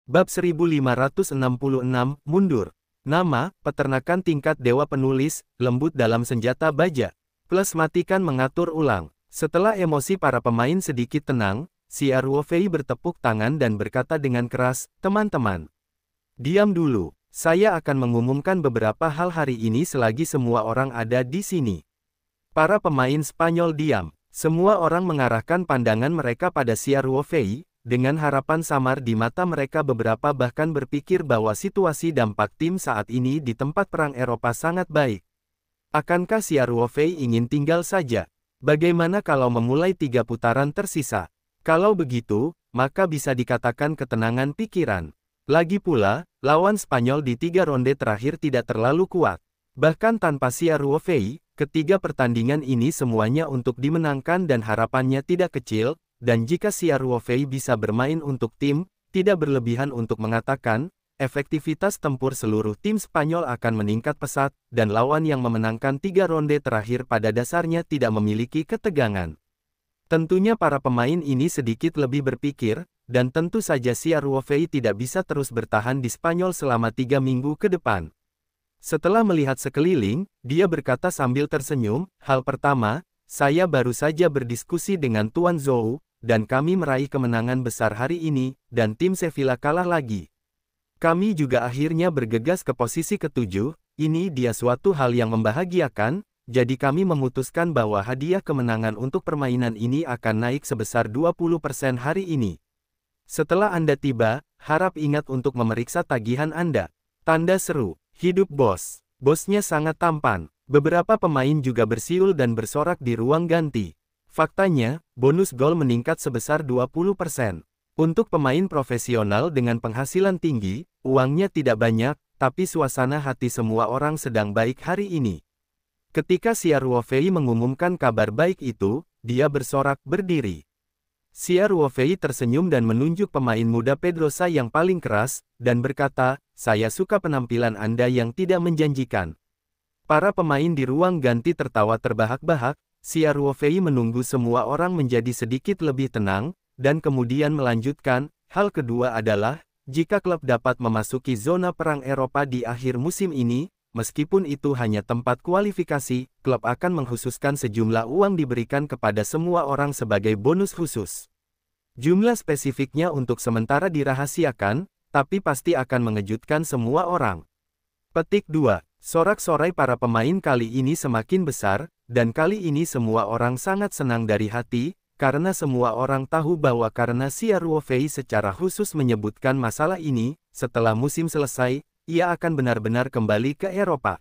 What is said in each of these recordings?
Bab 1566, Mundur. Nama, peternakan tingkat dewa penulis, lembut dalam senjata baja. Plus matikan mengatur ulang. Setelah emosi para pemain sedikit tenang, Xia Ruofei bertepuk tangan dan berkata dengan keras, "Teman-teman, diam dulu. Saya akan mengumumkan beberapa hal hari ini selagi semua orang ada di sini." Para pemain Spanyol diam. Semua orang mengarahkan pandangan mereka pada Xia Ruofei. Dengan harapan samar di mata mereka, beberapa bahkan berpikir bahwa situasi dampak tim saat ini di tempat perang Eropa sangat baik. Akankah Xia Ruofei ingin tinggal saja? Bagaimana kalau memulai 3 putaran tersisa? Kalau begitu, maka bisa dikatakan ketenangan pikiran. Lagi pula, lawan Spanyol di 3 ronde terakhir tidak terlalu kuat. Bahkan tanpa Xia Ruofei, ketiga pertandingan ini semuanya untuk dimenangkan dan harapannya tidak kecil. Dan jika Xia Ruofei bisa bermain untuk tim, tidak berlebihan untuk mengatakan, efektivitas tempur seluruh tim Spanyol akan meningkat pesat, dan lawan yang memenangkan 3 ronde terakhir pada dasarnya tidak memiliki ketegangan. Tentunya para pemain ini sedikit lebih berpikir, dan tentu saja Xia Ruofei tidak bisa terus bertahan di Spanyol selama 3 minggu ke depan. Setelah melihat sekeliling, dia berkata sambil tersenyum, "Hal pertama, saya baru saja berdiskusi dengan Tuan Zhou, dan kami meraih kemenangan besar hari ini, dan tim Sevilla kalah lagi. Kami juga akhirnya bergegas ke posisi ke-7, ini dia suatu hal yang membahagiakan, jadi kami memutuskan bahwa hadiah kemenangan untuk permainan ini akan naik sebesar 20% hari ini. Setelah Anda tiba, harap ingat untuk memeriksa tagihan Anda." Tanda seru, "Hidup bos." Bosnya sangat tampan. Beberapa pemain juga bersiul dan bersorak di ruang ganti. Faktanya, bonus gol meningkat sebesar 20%. Untuk pemain profesional dengan penghasilan tinggi, uangnya tidak banyak, tapi suasana hati semua orang sedang baik hari ini. Ketika Xia Ruofei mengumumkan kabar baik itu, dia bersorak berdiri. Xia Ruofei tersenyum dan menunjuk pemain muda Pedrosa yang paling keras, dan berkata, "Saya suka penampilan Anda yang tidak menjanjikan." Para pemain di ruang ganti tertawa terbahak-bahak. Xia Ruofei menunggu semua orang menjadi sedikit lebih tenang, dan kemudian melanjutkan, "Hal kedua adalah, jika klub dapat memasuki zona perang Eropa di akhir musim ini, meskipun itu hanya tempat kualifikasi, klub akan mengkhususkan sejumlah uang diberikan kepada semua orang sebagai bonus khusus. Jumlah spesifiknya untuk sementara dirahasiakan, tapi pasti akan mengejutkan semua orang." Petik 2. Sorak-sorai para pemain kali ini semakin besar, dan kali ini semua orang sangat senang dari hati, karena semua orang tahu bahwa karena Xia Ruofei secara khusus menyebutkan masalah ini, setelah musim selesai, ia akan benar-benar kembali ke Eropa.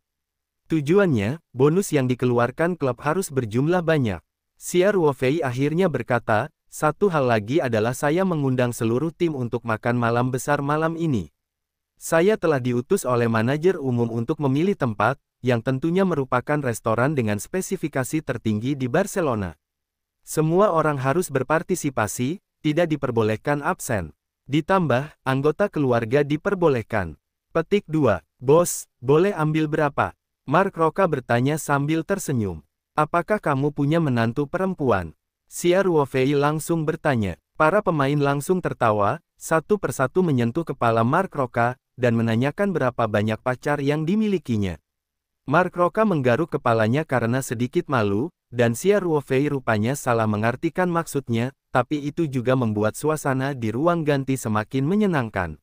Tujuannya, bonus yang dikeluarkan klub harus berjumlah banyak. Xia Ruofei akhirnya berkata, "Satu hal lagi adalah saya mengundang seluruh tim untuk makan malam besar malam ini. Saya telah diutus oleh manajer umum untuk memilih tempat, yang tentunya merupakan restoran dengan spesifikasi tertinggi di Barcelona. Semua orang harus berpartisipasi, tidak diperbolehkan absen. Ditambah, anggota keluarga diperbolehkan." Petik 2. "Bos, boleh ambil berapa?" Mark Roca bertanya sambil tersenyum. "Apakah kamu punya menantu perempuan?" Xia Ruofei langsung bertanya. Para pemain langsung tertawa, satu persatu menyentuh kepala Mark Roca, dan menanyakan berapa banyak pacar yang dimilikinya. Mark Roca menggaruk kepalanya karena sedikit malu, dan Xia Ruofei rupanya salah mengartikan maksudnya, tapi itu juga membuat suasana di ruang ganti semakin menyenangkan.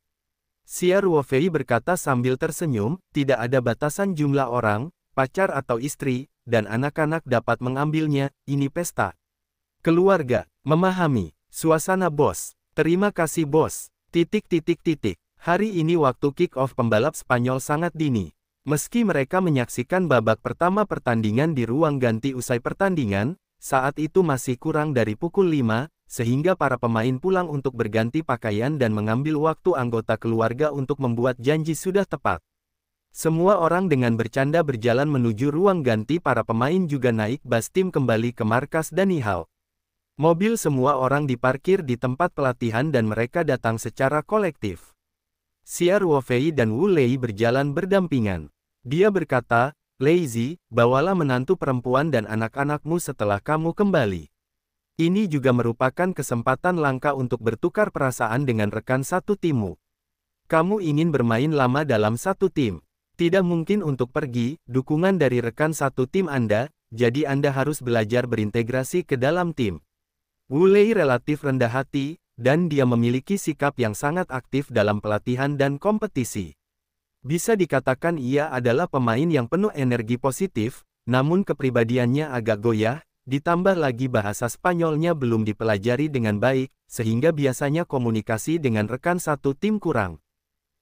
Xia Ruofei berkata sambil tersenyum, "Tidak ada batasan jumlah orang, pacar atau istri, dan anak-anak dapat mengambilnya, ini pesta. Keluarga, memahami, suasana bos. Terima kasih bos. Hari ini waktu kick-off pembalap Spanyol sangat dini. Meski mereka menyaksikan babak pertama pertandingan di ruang ganti usai pertandingan, saat itu masih kurang dari pukul 5, sehingga para pemain pulang untuk berganti pakaian dan mengambil waktu anggota keluarga untuk membuat janji sudah tepat. Semua orang dengan bercanda berjalan menuju ruang ganti. Para pemain juga naik bus tim kembali ke markas Danihal. Mobil semua orang diparkir di tempat pelatihan dan mereka datang secara kolektif. Xia Ruofei dan Wu Lei berjalan berdampingan. Dia berkata, "Lazy, bawalah menantu perempuan dan anak-anakmu setelah kamu kembali. Ini juga merupakan kesempatan langka untuk bertukar perasaan dengan rekan satu timmu." Kamu ingin bermain lama dalam satu tim. Tidak mungkin untuk pergi, dukungan dari rekan satu tim Anda, jadi Anda harus belajar berintegrasi ke dalam tim. Wu Lei relatif rendah hati, dan dia memiliki sikap yang sangat aktif dalam pelatihan dan kompetisi. Bisa dikatakan ia adalah pemain yang penuh energi positif, namun kepribadiannya agak goyah, ditambah lagi bahasa Spanyolnya belum dipelajari dengan baik, sehingga biasanya komunikasi dengan rekan satu tim kurang.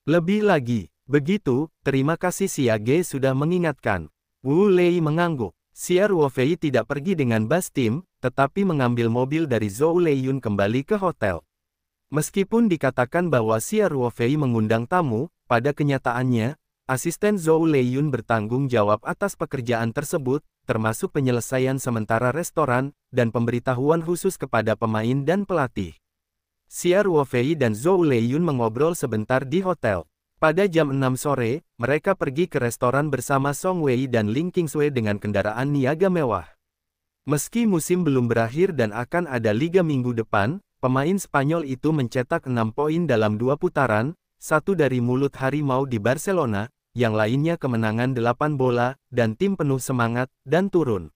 Lebih lagi, begitu, terima kasih Siage sudah mengingatkan. Wu Lei mengangguk. Xia Ruofei tidak pergi dengan bus tim, tetapi mengambil mobil dari Zhou Leiyun kembali ke hotel. Meskipun dikatakan bahwa Xia Ruofei mengundang tamu, pada kenyataannya, asisten Zhou Leiyun bertanggung jawab atas pekerjaan tersebut, termasuk penyelesaian sementara restoran, dan pemberitahuan khusus kepada pemain dan pelatih. Xia Ruofei dan Zhou Leiyun mengobrol sebentar di hotel. Pada jam 6 sore, mereka pergi ke restoran bersama Song Wei dan Ling Qingsui dengan kendaraan niaga mewah. Meski musim belum berakhir dan akan ada liga minggu depan, pemain Spanyol itu mencetak 6 poin dalam 2 putaran, satu dari mulut harimau di Barcelona, yang lainnya kemenangan 8 bola, dan tim penuh semangat, dan turun.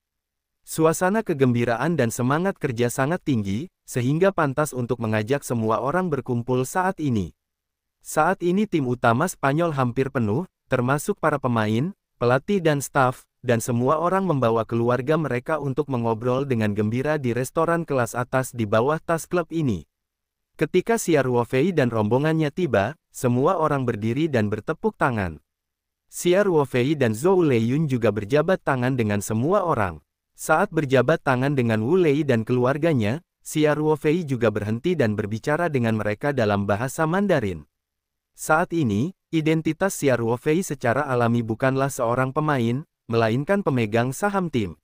Suasana kegembiraan dan semangat kerja sangat tinggi, sehingga pantas untuk mengajak semua orang berkumpul saat ini. Saat ini tim utama Spanyol hampir penuh, termasuk para pemain, pelatih dan staf, dan semua orang membawa keluarga mereka untuk mengobrol dengan gembira di restoran kelas atas di bawah tas klub ini. Ketika Xia Ruofei dan rombongannya tiba, semua orang berdiri dan bertepuk tangan. Xia Ruofei dan Zhou Leiyun juga berjabat tangan dengan semua orang. Saat berjabat tangan dengan Wu Lei dan keluarganya, Xia Ruofei juga berhenti dan berbicara dengan mereka dalam bahasa Mandarin. Saat ini, identitas Xia Ruofei secara alami bukanlah seorang pemain, melainkan pemegang saham tim.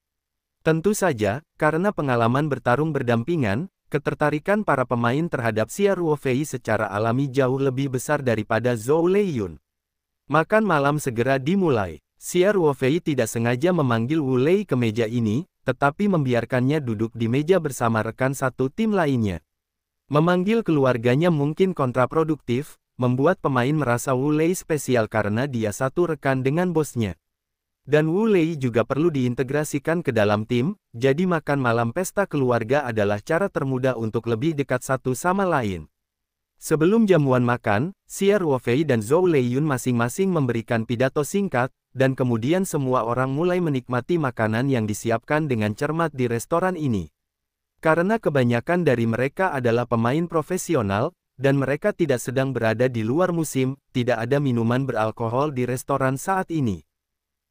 Tentu saja, karena pengalaman bertarung berdampingan, ketertarikan para pemain terhadap Xia Ruofei secara alami jauh lebih besar daripada Zhou Leiyun. Makan malam segera dimulai. Xia Ruofei tidak sengaja memanggil Wu Lei ke meja ini, tetapi membiarkannya duduk di meja bersama rekan satu tim lainnya. Memanggil keluarganya mungkin kontraproduktif, membuat pemain merasa Wu Lei spesial karena dia satu rekan dengan bosnya. Dan Wu Lei juga perlu diintegrasikan ke dalam tim, jadi makan malam pesta keluarga adalah cara termudah untuk lebih dekat satu sama lain. Sebelum jamuan makan, Xia Ruofei dan Zhou Leiyun masing-masing memberikan pidato singkat, dan kemudian semua orang mulai menikmati makanan yang disiapkan dengan cermat di restoran ini. Karena kebanyakan dari mereka adalah pemain profesional, dan mereka tidak sedang berada di luar musim, tidak ada minuman beralkohol di restoran saat ini.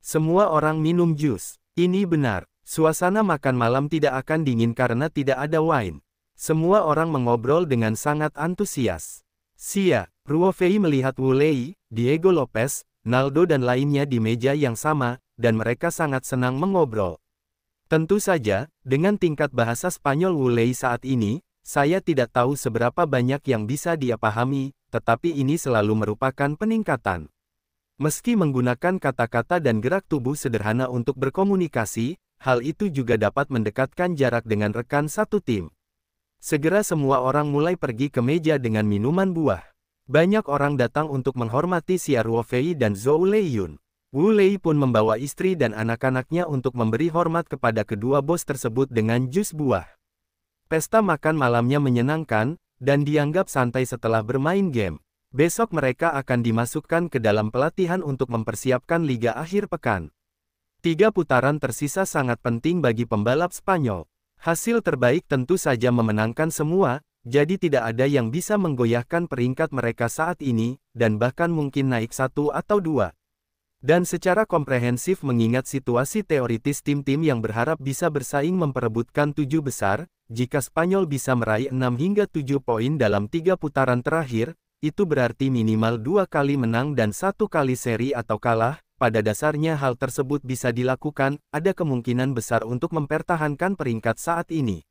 Semua orang minum jus. Ini benar, suasana makan malam tidak akan dingin karena tidak ada wine. Semua orang mengobrol dengan sangat antusias. Xia Ruofei melihat Wu Lei, Diego Lopez, Naldo dan lainnya di meja yang sama, dan mereka sangat senang mengobrol. Tentu saja, dengan tingkat bahasa Spanyol Wu Lei saat ini, saya tidak tahu seberapa banyak yang bisa dia pahami, tetapi ini selalu merupakan peningkatan. Meski menggunakan kata-kata dan gerak tubuh sederhana untuk berkomunikasi, hal itu juga dapat mendekatkan jarak dengan rekan satu tim. Segera semua orang mulai pergi ke meja dengan minuman buah. Banyak orang datang untuk menghormati Xia Ruofei dan Zhou Leiyun. Wu Lei pun membawa istri dan anak-anaknya untuk memberi hormat kepada kedua bos tersebut dengan jus buah. Pesta makan malamnya menyenangkan, dan dianggap santai setelah bermain game. Besok mereka akan dimasukkan ke dalam pelatihan untuk mempersiapkan liga akhir pekan. 3 putaran tersisa sangat penting bagi pembalap Spanyol. Hasil terbaik tentu saja memenangkan semua, jadi tidak ada yang bisa menggoyahkan peringkat mereka saat ini, dan bahkan mungkin naik 1 atau 2. Dan secara komprehensif mengingat situasi teoritis tim-tim yang berharap bisa bersaing memperebutkan 7 besar, jika Spanyol bisa meraih 6 hingga 7 poin dalam 3 putaran terakhir, itu berarti minimal 2 kali menang dan 1 kali seri atau kalah. Pada dasarnya hal tersebut bisa dilakukan, ada kemungkinan besar untuk mempertahankan peringkat saat ini.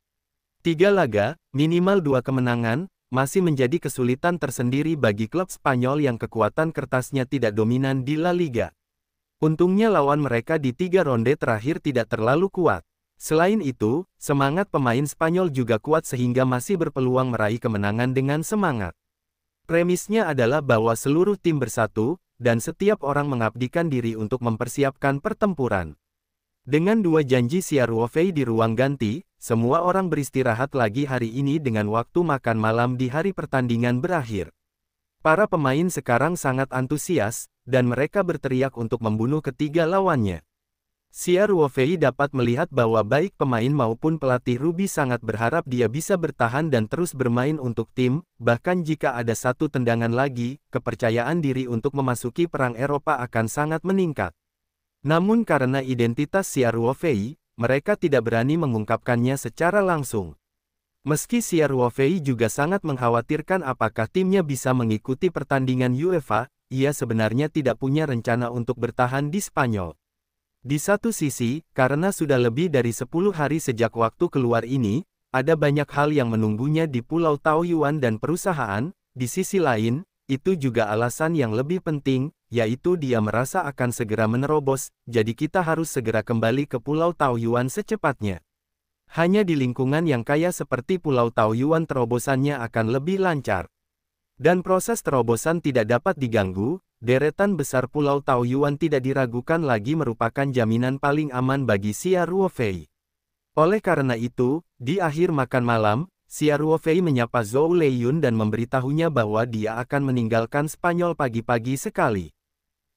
3 laga, minimal 2 kemenangan, masih menjadi kesulitan tersendiri bagi klub Spanyol yang kekuatan kertasnya tidak dominan di La Liga. Untungnya lawan mereka di 3 ronde terakhir tidak terlalu kuat. Selain itu, semangat pemain Spanyol juga kuat sehingga masih berpeluang meraih kemenangan dengan semangat. Premisnya adalah bahwa seluruh tim bersatu, dan setiap orang mengabdikan diri untuk mempersiapkan pertempuran. Dengan dua janji Xia Ruofei di ruang ganti, semua orang beristirahat lagi hari ini dengan waktu makan malam di hari pertandingan berakhir. Para pemain sekarang sangat antusias, dan mereka berteriak untuk membunuh ketiga lawannya. Xia Ruofei dapat melihat bahwa baik pemain maupun pelatih Ruby sangat berharap dia bisa bertahan dan terus bermain untuk tim, bahkan jika ada satu tendangan lagi, kepercayaan diri untuk memasuki perang Eropa akan sangat meningkat. Namun karena identitas Xia Ruofei, mereka tidak berani mengungkapkannya secara langsung. Meski Xia Ruofei juga sangat mengkhawatirkan apakah timnya bisa mengikuti pertandingan UEFA, ia sebenarnya tidak punya rencana untuk bertahan di Spanyol. Di satu sisi, karena sudah lebih dari 10 hari sejak waktu keluar ini, ada banyak hal yang menunggunya di Pulau Taoyuan dan perusahaan. Di sisi lain, itu juga alasan yang lebih penting, yaitu dia merasa akan segera menerobos, jadi kita harus segera kembali ke Pulau Taoyuan secepatnya. Hanya di lingkungan yang kaya seperti Pulau Taoyuan terobosannya akan lebih lancar. Dan proses terobosan tidak dapat diganggu. Deretan besar Pulau Taoyuan tidak diragukan lagi merupakan jaminan paling aman bagi Xia Ruofei. Oleh karena itu, di akhir makan malam, Xia Ruofei menyapa Zhou Leiyun dan memberitahunya bahwa dia akan meninggalkan Spanyol pagi-pagi sekali.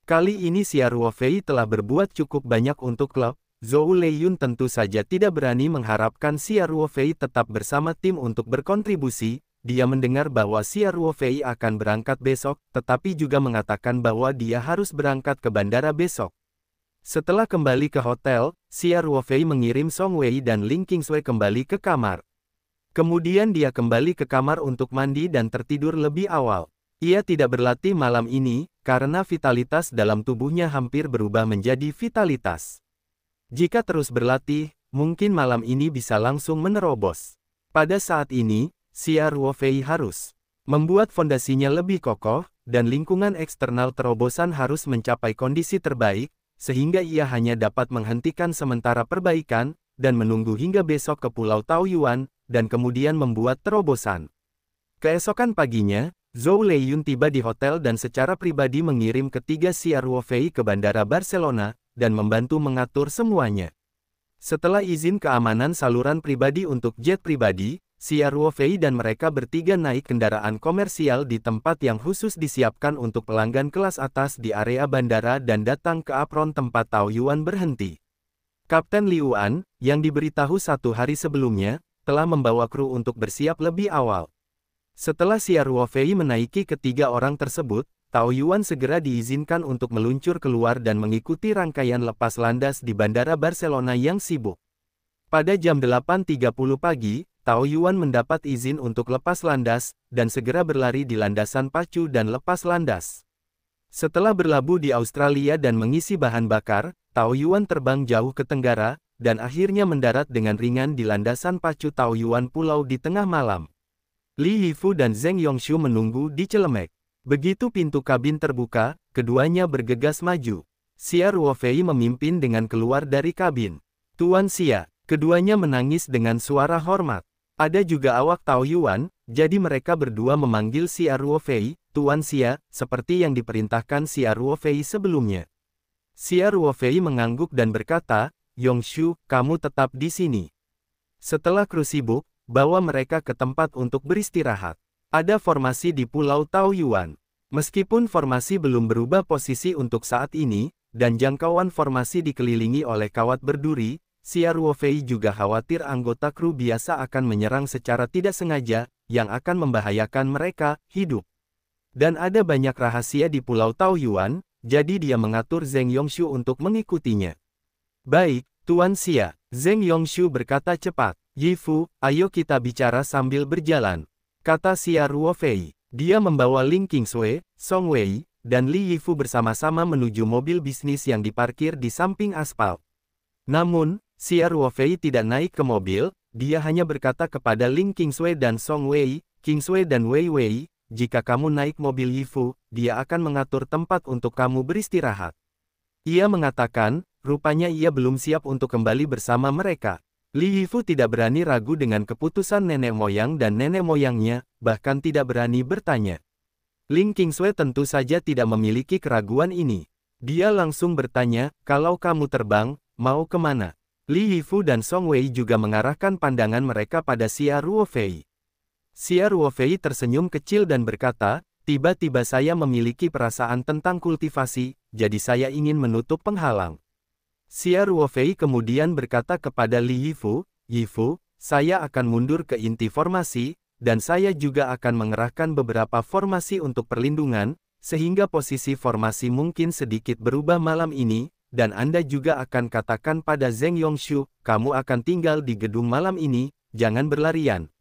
Kali ini Xia Ruofei telah berbuat cukup banyak untuk klub. Zhou Leiyun tentu saja tidak berani mengharapkan Xia Ruofei tetap bersama tim untuk berkontribusi. Dia mendengar bahwa Xia Ruofei akan berangkat besok, tetapi juga mengatakan bahwa dia harus berangkat ke bandara besok. Setelah kembali ke hotel, Xia Ruofei mengirim Song Wei dan Ling Qingsui kembali ke kamar. Kemudian dia kembali ke kamar untuk mandi dan tertidur lebih awal. Ia tidak berlatih malam ini, karena vitalitas dalam tubuhnya hampir berubah menjadi vitalitas. Jika terus berlatih, mungkin malam ini bisa langsung menerobos. Pada saat ini, Xia Ruofei harus membuat fondasinya lebih kokoh, dan lingkungan eksternal terobosan harus mencapai kondisi terbaik, sehingga ia hanya dapat menghentikan sementara perbaikan, dan menunggu hingga besok ke Pulau Taoyuan, dan kemudian membuat terobosan. Keesokan paginya, Zhou Leiyun tiba di hotel dan secara pribadi mengirim ketiga Xia Ruofei ke Bandara Barcelona, dan membantu mengatur semuanya. Setelah izin keamanan saluran pribadi untuk jet pribadi, Xia Ruofei dan mereka bertiga naik kendaraan komersial di tempat yang khusus disiapkan untuk pelanggan kelas atas di area bandara dan datang ke apron tempat Taoyuan berhenti. Kapten Liu An, yang diberitahu 1 hari sebelumnya, telah membawa kru untuk bersiap lebih awal. Setelah Xia Ruofei menaiki ketiga orang tersebut, Taoyuan segera diizinkan untuk meluncur keluar dan mengikuti rangkaian lepas landas di Bandara Barcelona yang sibuk. Pada jam 8.30 pagi, Taoyuan mendapat izin untuk lepas landas, dan segera berlari di landasan pacu dan lepas landas. Setelah berlabuh di Australia dan mengisi bahan bakar, Taoyuan terbang jauh ke tenggara, dan akhirnya mendarat dengan ringan di landasan pacu Taoyuan Pulau di tengah malam. Li Yifu dan Zheng Yongshu menunggu di Celemek. Begitu pintu kabin terbuka, keduanya bergegas maju. Xia Ruofei memimpin dengan keluar dari kabin. "Tuan Xia," keduanya menangis dengan suara hormat. Ada juga awak Taoyuan, jadi mereka berdua memanggil Xia Ruofei, "Tuan Xia," seperti yang diperintahkan Xia Ruofei sebelumnya. Xia Ruofei mengangguk dan berkata, "Yongshu, kamu tetap di sini." Setelah kru sibuk, bawa mereka ke tempat untuk beristirahat. Ada formasi di Pulau Taoyuan. Meskipun formasi belum berubah posisi untuk saat ini, dan jangkauan formasi dikelilingi oleh kawat berduri, Xia Ruofei juga khawatir anggota kru biasa akan menyerang secara tidak sengaja, yang akan membahayakan mereka hidup. Dan ada banyak rahasia di Pulau Taoyuan, jadi dia mengatur Zheng Yongshu untuk mengikutinya. "Baik, Tuan Xia," Zheng Yongshu berkata cepat. "Yifu, ayo kita bicara sambil berjalan," kata Xia Ruofei. Dia membawa Ling Qingsui, Song Wei, dan Li Yifu bersama-sama menuju mobil bisnis yang diparkir di samping aspal. Namun, Xia Ruofei tidak naik ke mobil, dia hanya berkata kepada Ling Qingsui dan Song Wei, "Qingsui dan Wei Wei, jika kamu naik mobil Yifu, dia akan mengatur tempat untuk kamu beristirahat." Ia mengatakan, rupanya ia belum siap untuk kembali bersama mereka. Li Yifu tidak berani ragu dengan keputusan nenek moyang dan nenek moyangnya, bahkan tidak berani bertanya. Ling Qingsui tentu saja tidak memiliki keraguan ini. Dia langsung bertanya, kalau kamu terbang, mau kemana? Li Yifu dan Song Wei juga mengarahkan pandangan mereka pada Xia Ruofei. Xia Ruofei tersenyum kecil dan berkata, tiba-tiba saya memiliki perasaan tentang kultivasi, jadi saya ingin menutup penghalang. Xia Ruofei kemudian berkata kepada Li Yifu, Yifu, saya akan mundur ke inti formasi, dan saya juga akan mengerahkan beberapa formasi untuk perlindungan, sehingga posisi formasi mungkin sedikit berubah malam ini, dan Anda juga akan katakan pada Zheng Yongshu, kamu akan tinggal di gedung malam ini, jangan berlarian.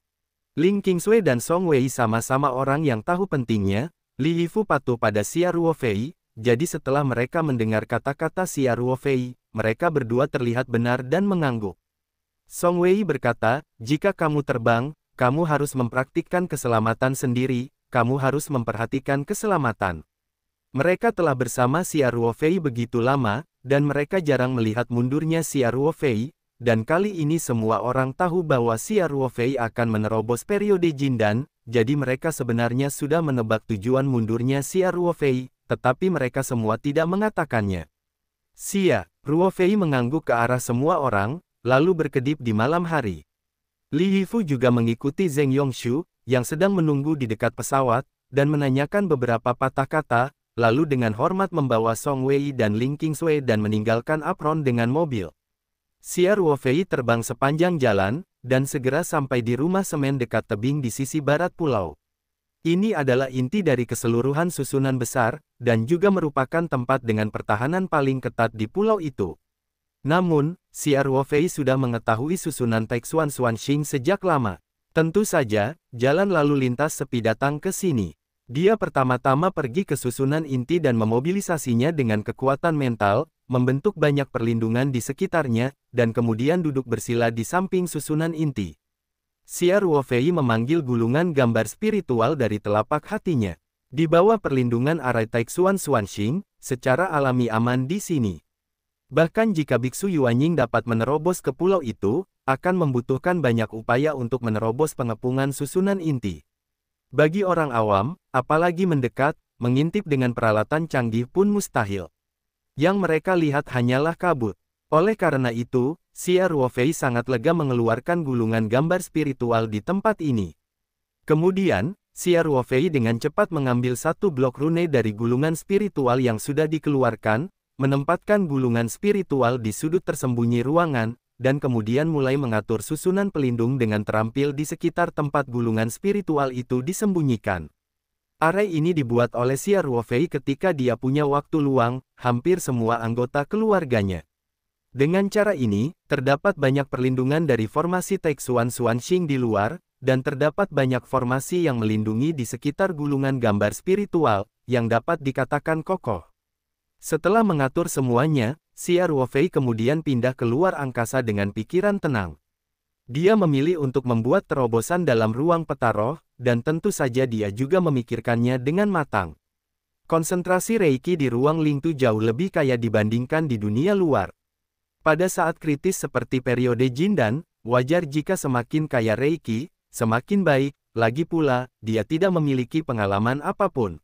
Ling Qingsui dan Song Wei sama-sama orang yang tahu pentingnya, Li Yifu patuh pada Xia Ruofei, jadi setelah mereka mendengar kata-kata Xia Ruofei, mereka berdua terlihat benar dan mengangguk. Song Wei berkata, jika kamu terbang, kamu harus mempraktikkan keselamatan sendiri, kamu harus memperhatikan keselamatan. Mereka telah bersama Xia Ruofei begitu lama, dan mereka jarang melihat mundurnya Xia Ruofei, dan kali ini semua orang tahu bahwa Xia Ruofei akan menerobos periode Jindan, jadi mereka sebenarnya sudah menebak tujuan mundurnya Xia Ruofei, tetapi mereka semua tidak mengatakannya. Xia Ruofei mengangguk ke arah semua orang, lalu berkedip di malam hari. Li Yifu juga mengikuti Zheng Yongshu, yang sedang menunggu di dekat pesawat, dan menanyakan beberapa patah kata, lalu dengan hormat membawa Song Wei dan Ling Qingsui dan meninggalkan apron dengan mobil. Xia Ruofei terbang sepanjang jalan, dan segera sampai di rumah semen dekat tebing di sisi barat pulau. Ini adalah inti dari keseluruhan susunan besar, dan juga merupakan tempat dengan pertahanan paling ketat di pulau itu. Namun, Xia Ruofei sudah mengetahui susunan Taixuan Xuanxing sejak lama. Tentu saja, jalan lalu lintas sepi datang ke sini. Dia pertama-tama pergi ke susunan inti dan memobilisasinya dengan kekuatan mental, membentuk banyak perlindungan di sekitarnya, dan kemudian duduk bersila di samping susunan inti. Xia Ruofei memanggil gulungan gambar spiritual dari telapak hatinya. Di bawah perlindungan arai Taixuan Xuanxing, secara alami aman di sini. Bahkan jika Biksu Yuanying dapat menerobos ke pulau itu, akan membutuhkan banyak upaya untuk menerobos pengepungan susunan inti. Bagi orang awam, apalagi mendekat, mengintip dengan peralatan canggih pun mustahil. Yang mereka lihat hanyalah kabut. Oleh karena itu, Xia Ruofei sangat lega mengeluarkan gulungan gambar spiritual di tempat ini. Kemudian, Xia Ruofei dengan cepat mengambil satu blok rune dari gulungan spiritual yang sudah dikeluarkan, menempatkan gulungan spiritual di sudut tersembunyi ruangan, dan kemudian mulai mengatur susunan pelindung dengan terampil di sekitar tempat gulungan spiritual itu disembunyikan. Arai ini dibuat oleh Xia Ruofei ketika dia punya waktu luang, hampir semua anggota keluarganya. Dengan cara ini, terdapat banyak perlindungan dari formasi Taixuan Xuanxing di luar, dan terdapat banyak formasi yang melindungi di sekitar gulungan gambar spiritual, yang dapat dikatakan kokoh. Setelah mengatur semuanya, Xia Ruofei kemudian pindah keluar angkasa dengan pikiran tenang. Dia memilih untuk membuat terobosan dalam ruang peta roh, dan tentu saja dia juga memikirkannya dengan matang. Konsentrasi Reiki di ruang Lingtu jauh lebih kaya dibandingkan di dunia luar. Pada saat kritis seperti periode Jindan, wajar jika semakin kaya Reiki, semakin baik, lagi pula, dia tidak memiliki pengalaman apapun.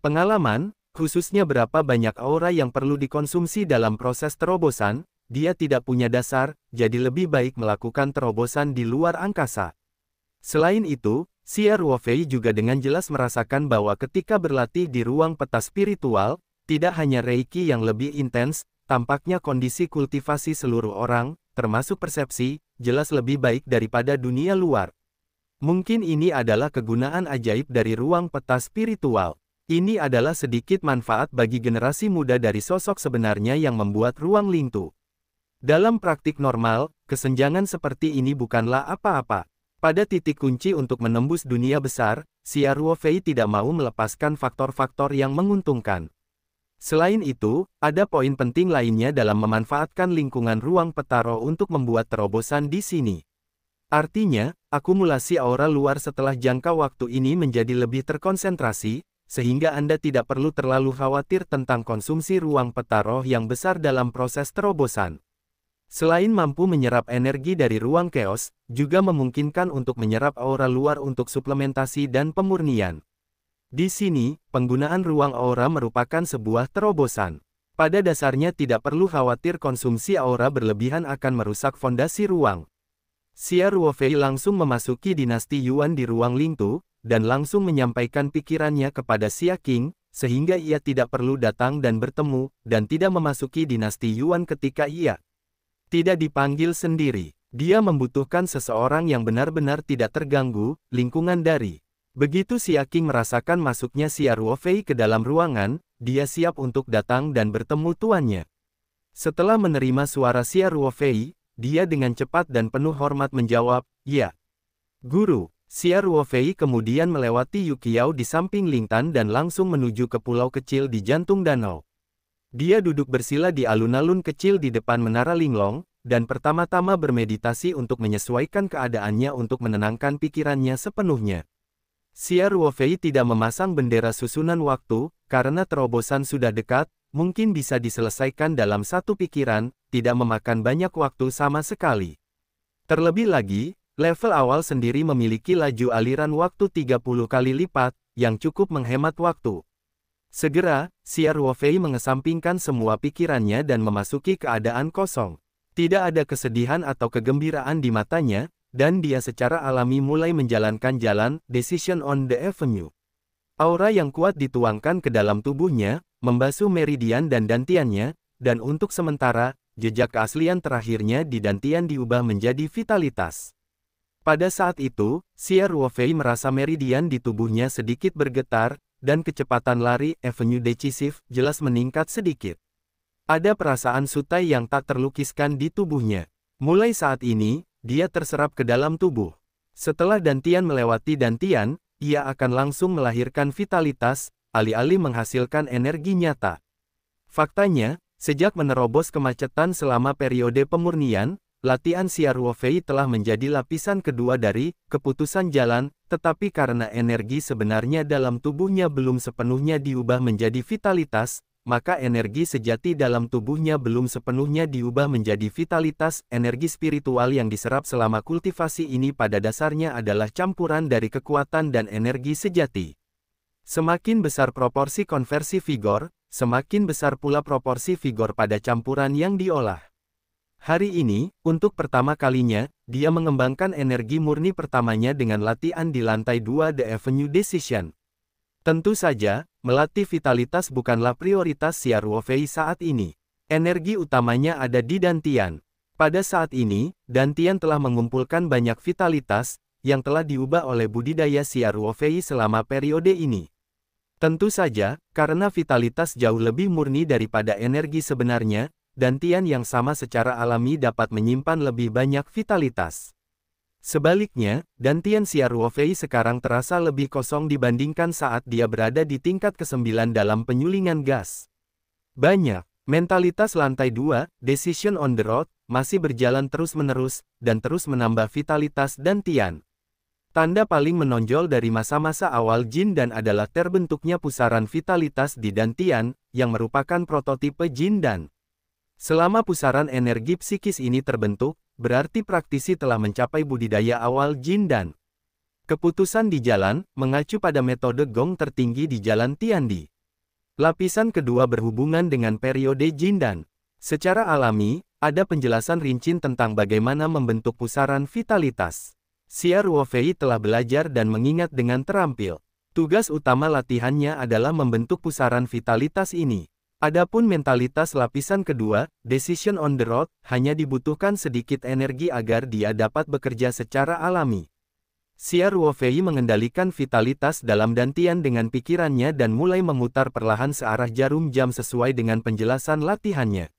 Pengalaman, khususnya berapa banyak aura yang perlu dikonsumsi dalam proses terobosan, dia tidak punya dasar, jadi lebih baik melakukan terobosan di luar angkasa. Selain itu, Xia Ruofei juga dengan jelas merasakan bahwa ketika berlatih di ruang peta spiritual, tidak hanya Reiki yang lebih intens, tampaknya kondisi kultivasi seluruh orang, termasuk persepsi, jelas lebih baik daripada dunia luar. Mungkin ini adalah kegunaan ajaib dari ruang peta spiritual. Ini adalah sedikit manfaat bagi generasi muda dari sosok sebenarnya yang membuat ruang Lingtu. Dalam praktik normal, kesenjangan seperti ini bukanlah apa-apa. Pada titik kunci untuk menembus dunia besar, Xia Ruofei tidak mau melepaskan faktor-faktor yang menguntungkan. Selain itu, ada poin penting lainnya dalam memanfaatkan lingkungan ruang peta roh untuk membuat terobosan di sini. Artinya, akumulasi aura luar setelah jangka waktu ini menjadi lebih terkonsentrasi, sehingga Anda tidak perlu terlalu khawatir tentang konsumsi ruang peta roh yang besar dalam proses terobosan. Selain mampu menyerap energi dari ruang chaos, juga memungkinkan untuk menyerap aura luar untuk suplementasi dan pemurnian. Di sini, penggunaan ruang aura merupakan sebuah terobosan. Pada dasarnya tidak perlu khawatir konsumsi aura berlebihan akan merusak fondasi ruang. Xia Ruofei langsung memasuki dinasti Yuan di ruang Lingtu, dan langsung menyampaikan pikirannya kepada Xia Qing, sehingga ia tidak perlu datang dan bertemu, dan tidak memasuki dinasti Yuan ketika ia tidak dipanggil sendiri. Dia membutuhkan seseorang yang benar-benar tidak terganggu, lingkungan dari. Begitu Xia Qing merasakan masuknya Xia Ruofei ke dalam ruangan, dia siap untuk datang dan bertemu tuannya. Setelah menerima suara Xia Ruofei, dia dengan cepat dan penuh hormat menjawab, "Ya, Guru." Xia Ruofei kemudian melewati Yuqiao di samping Lingtan dan langsung menuju ke pulau kecil di jantung danau. Dia duduk bersila di alun-alun kecil di depan menara Linglong, dan pertama-tama bermeditasi untuk menyesuaikan keadaannya untuk menenangkan pikirannya sepenuhnya. Xia Ruofei tidak memasang bendera susunan waktu, karena terobosan sudah dekat, mungkin bisa diselesaikan dalam satu pikiran, tidak memakan banyak waktu sama sekali. Terlebih lagi, level awal sendiri memiliki laju aliran waktu 30 kali lipat, yang cukup menghemat waktu. Segera, Xia Ruofei mengesampingkan semua pikirannya dan memasuki keadaan kosong. Tidak ada kesedihan atau kegembiraan di matanya, dan dia secara alami mulai menjalankan jalan Decision on the Avenue. Aura yang kuat dituangkan ke dalam tubuhnya, membasuh meridian dan dantiannya, dan untuk sementara, jejak keaslian terakhirnya di dantian diubah menjadi vitalitas. Pada saat itu, Xia Ruofei merasa meridian di tubuhnya sedikit bergetar, dan kecepatan lari Avenue Decisive jelas meningkat sedikit. Ada perasaan sutai yang tak terlukiskan di tubuhnya. Mulai saat ini, dia terserap ke dalam tubuh. Setelah dantian melewati dantian, ia akan langsung melahirkan vitalitas, alih-alih menghasilkan energi nyata. Faktanya, sejak menerobos kemacetan selama periode pemurnian, latihan Xia Ruofei telah menjadi lapisan kedua dari keputusan jalan, tetapi karena energi sebenarnya dalam tubuhnya belum sepenuhnya diubah menjadi vitalitas, maka energi sejati dalam tubuhnya belum sepenuhnya diubah menjadi vitalitas. Energi spiritual yang diserap selama kultivasi ini pada dasarnya adalah campuran dari kekuatan dan energi sejati. Semakin besar proporsi konversi vigor, semakin besar pula proporsi vigor pada campuran yang diolah. Hari ini, untuk pertama kalinya, dia mengembangkan energi murni pertamanya dengan latihan di lantai 2 The Avenue Decision. Tentu saja, melatih vitalitas bukanlah prioritas Xia Ruofei saat ini. Energi utamanya ada di dantian. Pada saat ini, dantian telah mengumpulkan banyak vitalitas, yang telah diubah oleh budidaya Xia Ruofei selama periode ini. Tentu saja, karena vitalitas jauh lebih murni daripada energi sebenarnya, dantian yang sama secara alami dapat menyimpan lebih banyak vitalitas. Sebaliknya, dantian Xia Ruofei sekarang terasa lebih kosong dibandingkan saat dia berada di tingkat ke-9 dalam penyulingan gas. Banyak. Mentalitas lantai 2, Decision on the Road, masih berjalan terus-menerus, dan terus menambah vitalitas dantian. Tanda paling menonjol dari masa-masa awal Jin Dan adalah terbentuknya pusaran vitalitas di dantian, yang merupakan prototipe Jin Dan. Selama pusaran energi psikis ini terbentuk, berarti praktisi telah mencapai budidaya awal Jin Dan. Keputusan di jalan, mengacu pada metode gong tertinggi di jalan Tiandi. Lapisan kedua berhubungan dengan periode Jin Dan. Secara alami, ada penjelasan rinci tentang bagaimana membentuk pusaran vitalitas. Xia Ruofei telah belajar dan mengingat dengan terampil. Tugas utama latihannya adalah membentuk pusaran vitalitas ini. Adapun mentalitas lapisan kedua, Decision on the Road, hanya dibutuhkan sedikit energi agar dia dapat bekerja secara alami. Xia Ruofei mengendalikan vitalitas dalam dantian dengan pikirannya dan mulai memutar perlahan searah jarum jam sesuai dengan penjelasan latihannya.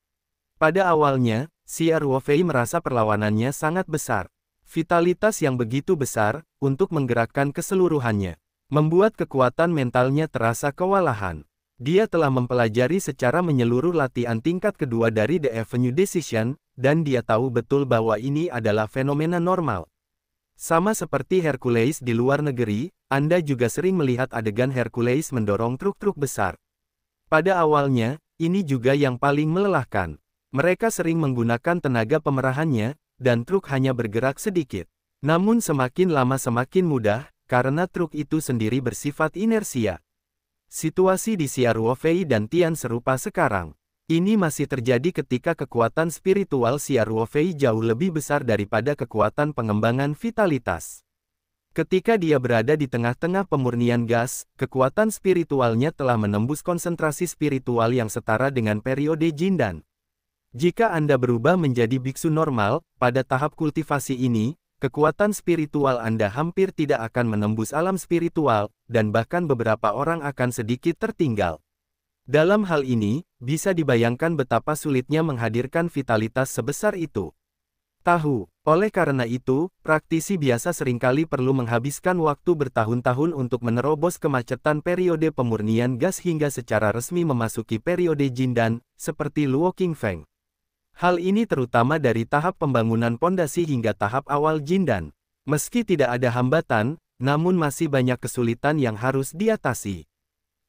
Pada awalnya, Xia Ruofei merasa perlawanannya sangat besar. Vitalitas yang begitu besar, untuk menggerakkan keseluruhannya, membuat kekuatan mentalnya terasa kewalahan. Dia telah mempelajari secara menyeluruh latihan tingkat kedua dari The Avenue Decision, dan dia tahu betul bahwa ini adalah fenomena normal. Sama seperti Hercules di luar negeri, Anda juga sering melihat adegan Hercules mendorong truk-truk besar. Pada awalnya, ini juga yang paling melelahkan. Mereka sering menggunakan tenaga pemerahannya, dan truk hanya bergerak sedikit. Namun semakin lama semakin mudah, karena truk itu sendiri bersifat inersia. Situasi di Xia Ruofei dan Tian serupa sekarang. Ini masih terjadi ketika kekuatan spiritual Xia Ruofei jauh lebih besar daripada kekuatan pengembangan vitalitas. Ketika dia berada di tengah-tengah pemurnian gas, kekuatan spiritualnya telah menembus konsentrasi spiritual yang setara dengan periode Jindan. Jika Anda berubah menjadi biksu normal, pada tahap kultivasi ini, kekuatan spiritual Anda hampir tidak akan menembus alam spiritual, dan bahkan beberapa orang akan sedikit tertinggal. Dalam hal ini, bisa dibayangkan betapa sulitnya menghadirkan vitalitas sebesar itu. Tahu, oleh karena itu, praktisi biasa seringkali perlu menghabiskan waktu bertahun-tahun untuk menerobos kemacetan periode pemurnian gas hingga secara resmi memasuki periode Jindan, seperti Luo Qingfeng. Hal ini terutama dari tahap pembangunan pondasi hingga tahap awal Jindan. Meski tidak ada hambatan, namun masih banyak kesulitan yang harus diatasi.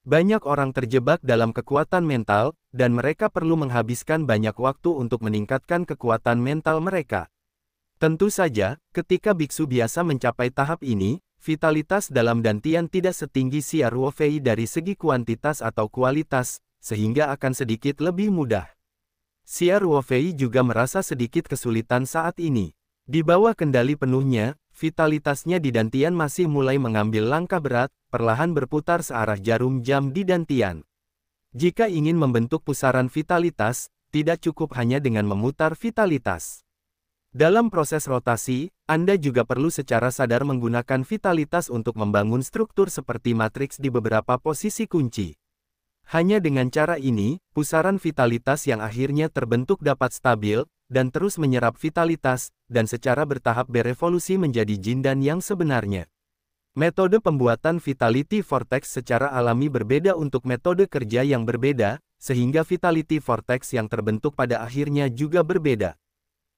Banyak orang terjebak dalam kekuatan mental, dan mereka perlu menghabiskan banyak waktu untuk meningkatkan kekuatan mental mereka. Tentu saja, ketika biksu biasa mencapai tahap ini, vitalitas dalam dantian tidak setinggi Xia Ruofei dari segi kuantitas atau kualitas, sehingga akan sedikit lebih mudah. Xia Ruofei juga merasa sedikit kesulitan saat ini. Di bawah kendali penuhnya, vitalitasnya di dantian masih mulai mengambil langkah berat, perlahan berputar searah jarum jam di dantian. Jika ingin membentuk pusaran vitalitas, tidak cukup hanya dengan memutar vitalitas. Dalam proses rotasi, Anda juga perlu secara sadar menggunakan vitalitas untuk membangun struktur seperti matriks di beberapa posisi kunci. Hanya dengan cara ini, pusaran vitalitas yang akhirnya terbentuk dapat stabil, dan terus menyerap vitalitas, dan secara bertahap berevolusi menjadi Jindan yang sebenarnya. Metode pembuatan Vitality Vortex secara alami berbeda untuk metode kerja yang berbeda, sehingga Vitality Vortex yang terbentuk pada akhirnya juga berbeda.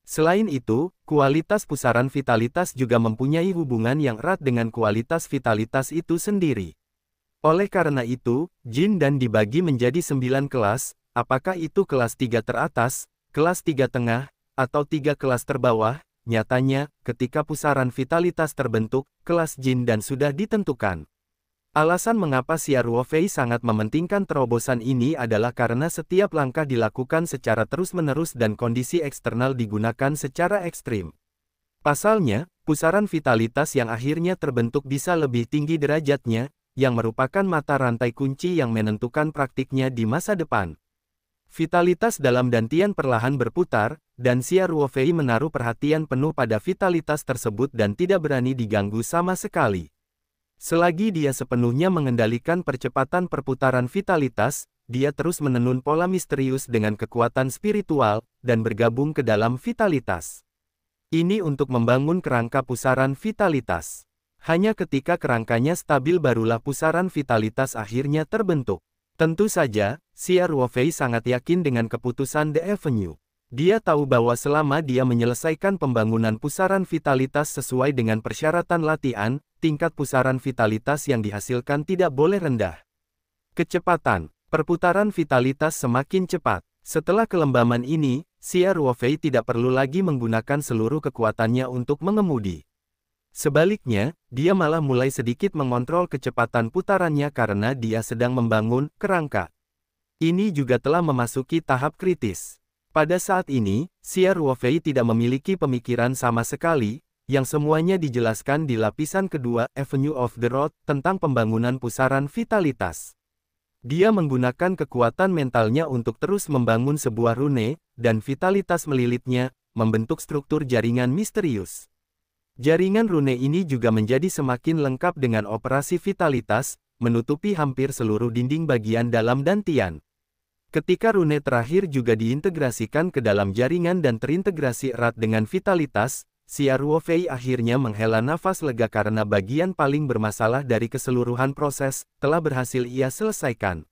Selain itu, kualitas pusaran vitalitas juga mempunyai hubungan yang erat dengan kualitas vitalitas itu sendiri. Oleh karena itu, Jindan dibagi menjadi 9 kelas, apakah itu kelas 3 teratas, kelas 3 tengah, atau 3 kelas terbawah. Nyatanya, ketika pusaran vitalitas terbentuk, kelas Jindan sudah ditentukan. Alasan mengapa Xia Ruofei sangat mementingkan terobosan ini adalah karena setiap langkah dilakukan secara terus-menerus dan kondisi eksternal digunakan secara ekstrim. Pasalnya, pusaran vitalitas yang akhirnya terbentuk bisa lebih tinggi derajatnya, yang merupakan mata rantai kunci yang menentukan praktiknya di masa depan. Vitalitas dalam dantian perlahan berputar, dan Xia Ruofei menaruh perhatian penuh pada vitalitas tersebut dan tidak berani diganggu sama sekali. Selagi dia sepenuhnya mengendalikan percepatan perputaran vitalitas, dia terus menenun pola misterius dengan kekuatan spiritual, dan bergabung ke dalam vitalitas. Ini untuk membangun kerangka pusaran vitalitas. Hanya ketika kerangkanya stabil barulah pusaran vitalitas akhirnya terbentuk. Tentu saja, Xia Ruofei sangat yakin dengan keputusan The Avenue. Dia tahu bahwa selama dia menyelesaikan pembangunan pusaran vitalitas sesuai dengan persyaratan latihan, tingkat pusaran vitalitas yang dihasilkan tidak boleh rendah. Kecepatan perputaran vitalitas semakin cepat. Setelah kelembaman ini, Xia Ruofei tidak perlu lagi menggunakan seluruh kekuatannya untuk mengemudi. Sebaliknya, dia malah mulai sedikit mengontrol kecepatan putarannya karena dia sedang membangun kerangka. Ini juga telah memasuki tahap kritis. Pada saat ini, Xia Ruofei tidak memiliki pemikiran sama sekali, yang semuanya dijelaskan di lapisan kedua Avenue of the Road tentang pembangunan pusaran vitalitas. Dia menggunakan kekuatan mentalnya untuk terus membangun sebuah rune, dan vitalitas melilitnya, membentuk struktur jaringan misterius. Jaringan rune ini juga menjadi semakin lengkap dengan operasi vitalitas, menutupi hampir seluruh dinding bagian dalam dantian. Ketika rune terakhir juga diintegrasikan ke dalam jaringan dan terintegrasi erat dengan vitalitas, Xia Ruofei akhirnya menghela nafas lega karena bagian paling bermasalah dari keseluruhan proses telah berhasil ia selesaikan.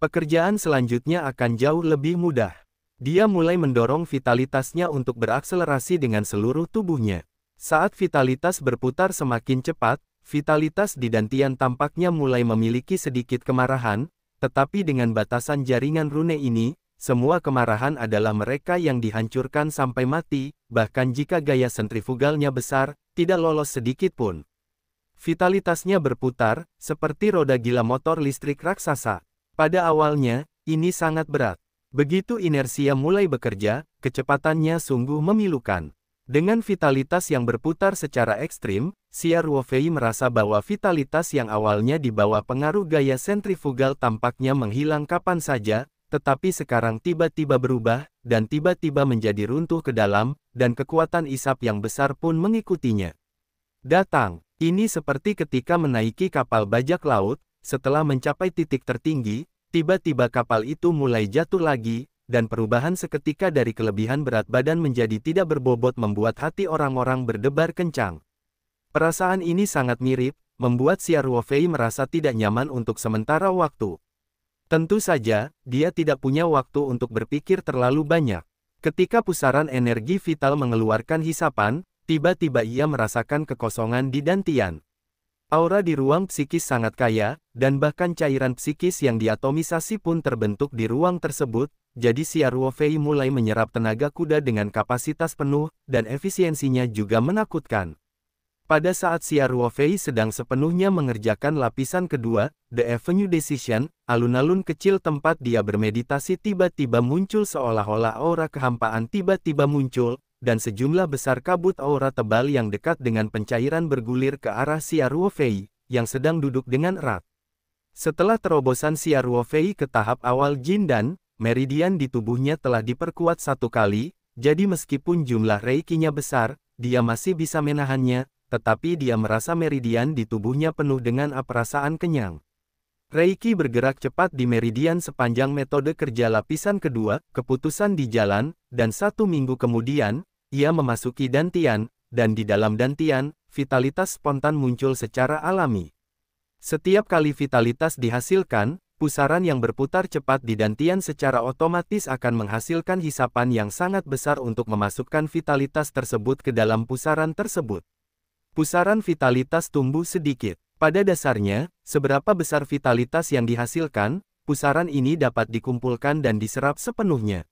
Pekerjaan selanjutnya akan jauh lebih mudah. Dia mulai mendorong vitalitasnya untuk berakselerasi dengan seluruh tubuhnya. Saat vitalitas berputar semakin cepat, vitalitas di dantian tampaknya mulai memiliki sedikit kemarahan, tetapi dengan batasan jaringan rune ini, semua kemarahan adalah mereka yang dihancurkan sampai mati, bahkan jika gaya sentrifugalnya besar, tidak lolos sedikit pun. Vitalitasnya berputar, seperti roda gila motor listrik raksasa. Pada awalnya, ini sangat berat. Begitu inersia mulai bekerja, kecepatannya sungguh memilukan. Dengan vitalitas yang berputar secara ekstrim, Xia Ruofei merasa bahwa vitalitas yang awalnya di bawah pengaruh gaya sentrifugal tampaknya menghilang kapan saja, tetapi sekarang tiba-tiba berubah, dan tiba-tiba menjadi runtuh ke dalam, dan kekuatan isap yang besar pun mengikutinya. Datang, ini seperti ketika menaiki kapal bajak laut, setelah mencapai titik tertinggi, tiba-tiba kapal itu mulai jatuh lagi, dan perubahan seketika dari kelebihan berat badan menjadi tidak berbobot membuat hati orang-orang berdebar kencang. Perasaan ini sangat mirip, membuat Xia Ruofei merasa tidak nyaman untuk sementara waktu. Tentu saja, dia tidak punya waktu untuk berpikir terlalu banyak. Ketika pusaran energi vital mengeluarkan hisapan, tiba-tiba ia merasakan kekosongan di dantian. Aura di ruang psikis sangat kaya, dan bahkan cairan psikis yang diatomisasi pun terbentuk di ruang tersebut, jadi Xia Ruofei mulai menyerap tenaga kuda dengan kapasitas penuh, dan efisiensinya juga menakutkan. Pada saat Xia Ruofei sedang sepenuhnya mengerjakan lapisan kedua, The Avenue Decision, alun-alun kecil tempat dia bermeditasi tiba-tiba muncul seolah-olah aura kehampaan tiba-tiba muncul, dan sejumlah besar kabut aura tebal yang dekat dengan pencairan bergulir ke arah Xia Ruofei, yang sedang duduk dengan erat. Setelah terobosan Xia Ruofei ke tahap awal Jin dan meridian di tubuhnya telah diperkuat 1 kali, jadi meskipun jumlah reikinya besar, dia masih bisa menahannya, tetapi dia merasa meridian di tubuhnya penuh dengan perasaan kenyang. Reiki bergerak cepat di meridian sepanjang metode kerja lapisan kedua, keputusan di jalan, dan 1 minggu kemudian, ia memasuki dantian, dan di dalam dantian, vitalitas spontan muncul secara alami. Setiap kali vitalitas dihasilkan, pusaran yang berputar cepat di dantian secara otomatis akan menghasilkan hisapan yang sangat besar untuk memasukkan vitalitas tersebut ke dalam pusaran tersebut. Pusaran vitalitas tumbuh sedikit. Pada dasarnya, seberapa besar vitalitas yang dihasilkan, pusaran ini dapat dikumpulkan dan diserap sepenuhnya.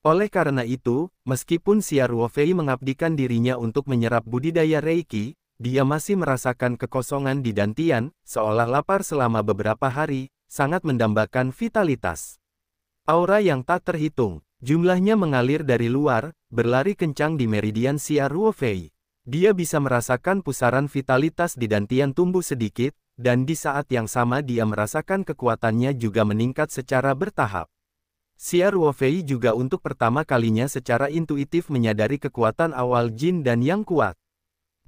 Oleh karena itu, meskipun Xia Ruofei mengabdikan dirinya untuk menyerap budidaya Reiki, dia masih merasakan kekosongan di dantian, seolah lapar selama beberapa hari, sangat mendambakan vitalitas. Aura yang tak terhitung, jumlahnya mengalir dari luar, berlari kencang di meridian Xia Ruofei. Dia bisa merasakan pusaran vitalitas di dantian tumbuh sedikit, dan di saat yang sama dia merasakan kekuatannya juga meningkat secara bertahap. Xia Ruofei juga untuk pertama kalinya secara intuitif menyadari kekuatan awal Jin dan yang kuat.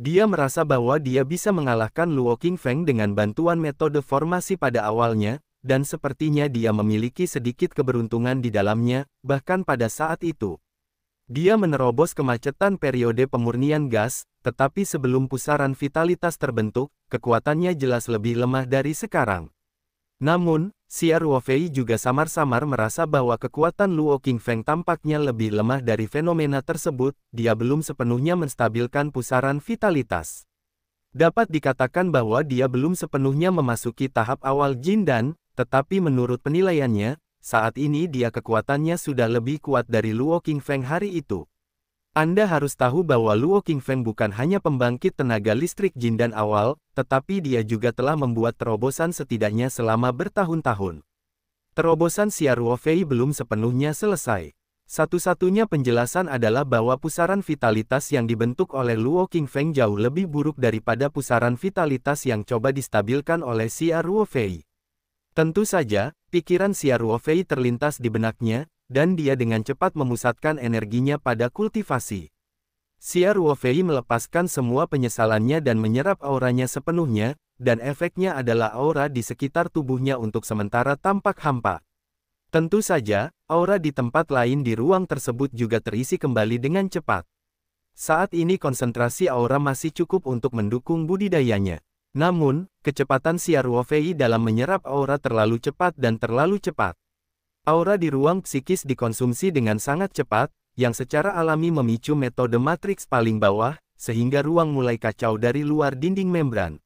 Dia merasa bahwa dia bisa mengalahkan Luo Qingfeng dengan bantuan metode formasi pada awalnya, dan sepertinya dia memiliki sedikit keberuntungan di dalamnya, bahkan pada saat itu. Dia menerobos kemacetan periode pemurnian gas, tetapi sebelum pusaran vitalitas terbentuk, kekuatannya jelas lebih lemah dari sekarang. Namun, Xia Ruofei juga samar-samar merasa bahwa kekuatan Luo Qingfeng tampaknya lebih lemah dari fenomena tersebut, dia belum sepenuhnya menstabilkan pusaran vitalitas. Dapat dikatakan bahwa dia belum sepenuhnya memasuki tahap awal Jin dan, tetapi menurut penilaiannya, saat ini dia kekuatannya sudah lebih kuat dari Luo Qingfeng hari itu. Anda harus tahu bahwa Luo Qingfeng bukan hanya pembangkit tenaga listrik Jin dan awal, tetapi dia juga telah membuat terobosan setidaknya selama bertahun-tahun. Terobosan Xia Ruofei belum sepenuhnya selesai. Satu-satunya penjelasan adalah bahwa pusaran vitalitas yang dibentuk oleh Luo Qingfeng jauh lebih buruk daripada pusaran vitalitas yang coba distabilkan oleh Xia Ruofei. Tentu saja, pikiran Xia Ruofei terlintas di benaknya, dan dia dengan cepat memusatkan energinya pada kultivasi. Xia Ruofei melepaskan semua penyesalannya dan menyerap auranya sepenuhnya, dan efeknya adalah aura di sekitar tubuhnya untuk sementara tampak hampa. Tentu saja, aura di tempat lain di ruang tersebut juga terisi kembali dengan cepat. Saat ini konsentrasi aura masih cukup untuk mendukung budidayanya. Namun, kecepatan Xia Ruofei dalam menyerap aura terlalu cepat dan terlalu cepat. Aura di ruang psikis dikonsumsi dengan sangat cepat, yang secara alami memicu metode matriks paling bawah, sehingga ruang mulai kacau dari luar dinding membran.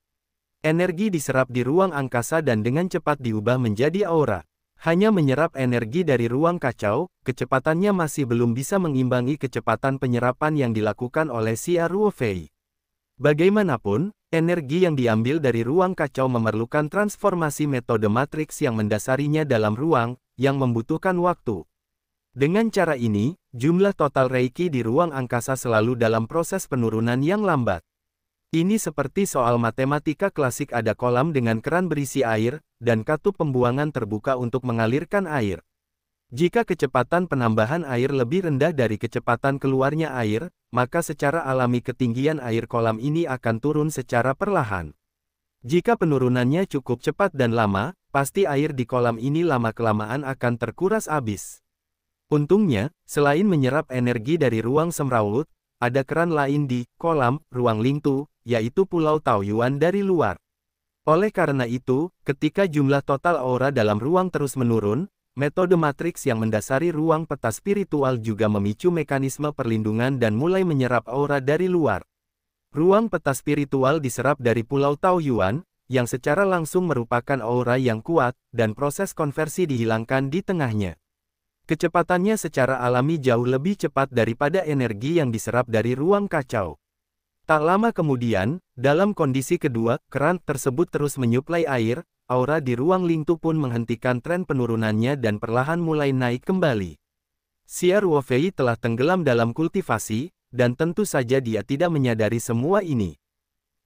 Energi diserap di ruang angkasa dan dengan cepat diubah menjadi aura. Hanya menyerap energi dari ruang kacau, kecepatannya masih belum bisa mengimbangi kecepatan penyerapan yang dilakukan oleh Xia Ruofei. Bagaimanapun, Energi yang diambil dari ruang kacau memerlukan transformasi metode matriks yang mendasarinya dalam ruang, yang membutuhkan waktu. Dengan cara ini, jumlah total Reiki di ruang angkasa selalu dalam proses penurunan yang lambat. Ini seperti soal matematika klasik, ada kolam dengan keran berisi air, dan katup pembuangan terbuka untuk mengalirkan air. Jika kecepatan penambahan air lebih rendah dari kecepatan keluarnya air, maka secara alami ketinggian air kolam ini akan turun secara perlahan. Jika penurunannya cukup cepat dan lama, pasti air di kolam ini lama-kelamaan akan terkuras habis. Untungnya, selain menyerap energi dari ruang semrawut, ada keran lain di kolam ruang Lingtu, yaitu Pulau Taoyuan dari luar. Oleh karena itu, ketika jumlah total aura dalam ruang terus menurun, metode matriks yang mendasari ruang peta spiritual juga memicu mekanisme perlindungan dan mulai menyerap aura dari luar. Ruang peta spiritual diserap dari Pulau Taoyuan, yang secara langsung merupakan aura yang kuat, dan proses konversi dihilangkan di tengahnya. Kecepatannya secara alami jauh lebih cepat daripada energi yang diserap dari ruang kacau. Tak lama kemudian, dalam kondisi kedua, keran tersebut terus menyuplai air. Aura di ruang Lingtu pun menghentikan tren penurunannya dan perlahan mulai naik kembali. Xia Ruofei telah tenggelam dalam kultivasi, dan tentu saja dia tidak menyadari semua ini.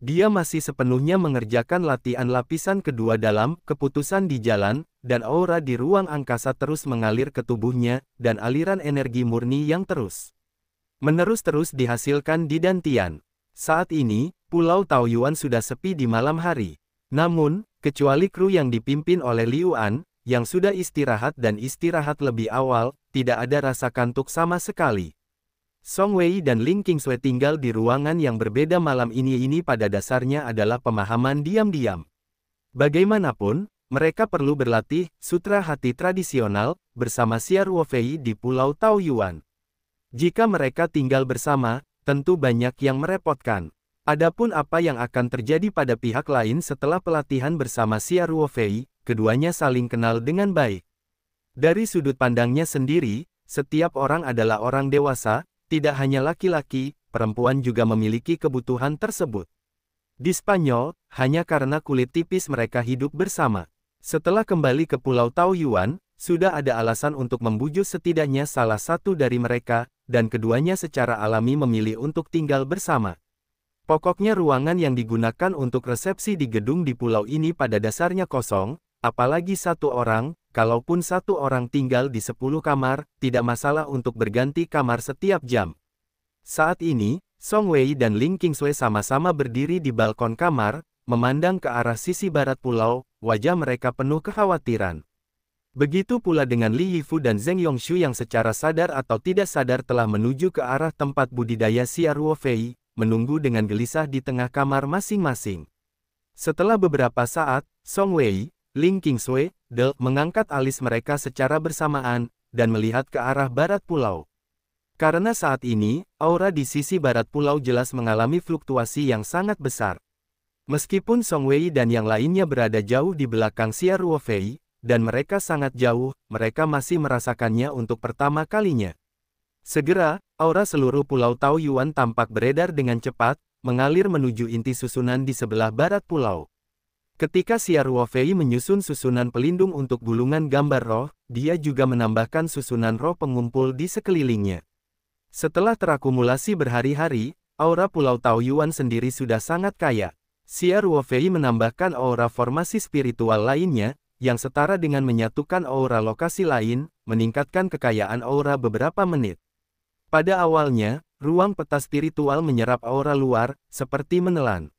Dia masih sepenuhnya mengerjakan latihan lapisan kedua dalam keputusan di jalan, dan aura di ruang angkasa terus mengalir ke tubuhnya, dan aliran energi murni yang terus-menerus dihasilkan di Dantian. Saat ini, Pulau Taoyuan sudah sepi di malam hari. Namun, kecuali kru yang dipimpin oleh Liu An, yang sudah istirahat dan istirahat lebih awal, tidak ada rasa kantuk sama sekali. Song Wei dan Ling Qingsui tinggal di ruangan yang berbeda malam ini pada dasarnya adalah pemahaman diam-diam. Bagaimanapun, mereka perlu berlatih sutra hati tradisional bersama Xia Ruofei di Pulau Taoyuan. Jika mereka tinggal bersama, tentu banyak yang merepotkan. Adapun apa yang akan terjadi pada pihak lain setelah pelatihan bersama Xia Ruofei, keduanya saling kenal dengan baik. Dari sudut pandangnya sendiri, setiap orang adalah orang dewasa, tidak hanya laki-laki, perempuan juga memiliki kebutuhan tersebut. Di Spanyol, hanya karena kulit tipis mereka hidup bersama. Setelah kembali ke Pulau Taoyuan, sudah ada alasan untuk membujuk setidaknya salah satu dari mereka, dan keduanya secara alami memilih untuk tinggal bersama. Pokoknya ruangan yang digunakan untuk resepsi di gedung di pulau ini pada dasarnya kosong, apalagi satu orang, kalaupun satu orang tinggal di 10 kamar, tidak masalah untuk berganti kamar setiap jam. Saat ini, Song Wei dan Ling Qingsui sama-sama berdiri di balkon kamar, memandang ke arah sisi barat pulau, wajah mereka penuh kekhawatiran. Begitu pula dengan Li Yifu dan Zheng Yongshu yang secara sadar atau tidak sadar telah menuju ke arah tempat budidaya Xia Ruofei, menunggu dengan gelisah di tengah kamar masing-masing. Setelah beberapa saat, Song Wei, Ling Qingsui, mengangkat alis mereka secara bersamaan, dan melihat ke arah barat pulau. Karena saat ini, aura di sisi barat pulau jelas mengalami fluktuasi yang sangat besar. Meskipun Song Wei dan yang lainnya berada jauh di belakang Xia Ruofei, dan mereka sangat jauh, mereka masih merasakannya untuk pertama kalinya. Segera, aura seluruh Pulau Taoyuan tampak beredar dengan cepat, mengalir menuju inti susunan di sebelah barat pulau. Ketika Xia Ruofei menyusun susunan pelindung untuk gulungan gambar roh, dia juga menambahkan susunan roh pengumpul di sekelilingnya. Setelah terakumulasi berhari-hari, aura Pulau Taoyuan sendiri sudah sangat kaya. Xia Ruofei menambahkan aura formasi spiritual lainnya, yang setara dengan menyatukan aura lokasi lain, meningkatkan kekayaan aura beberapa menit. Pada awalnya, ruang peta spiritual menyerap aura luar, seperti menelan.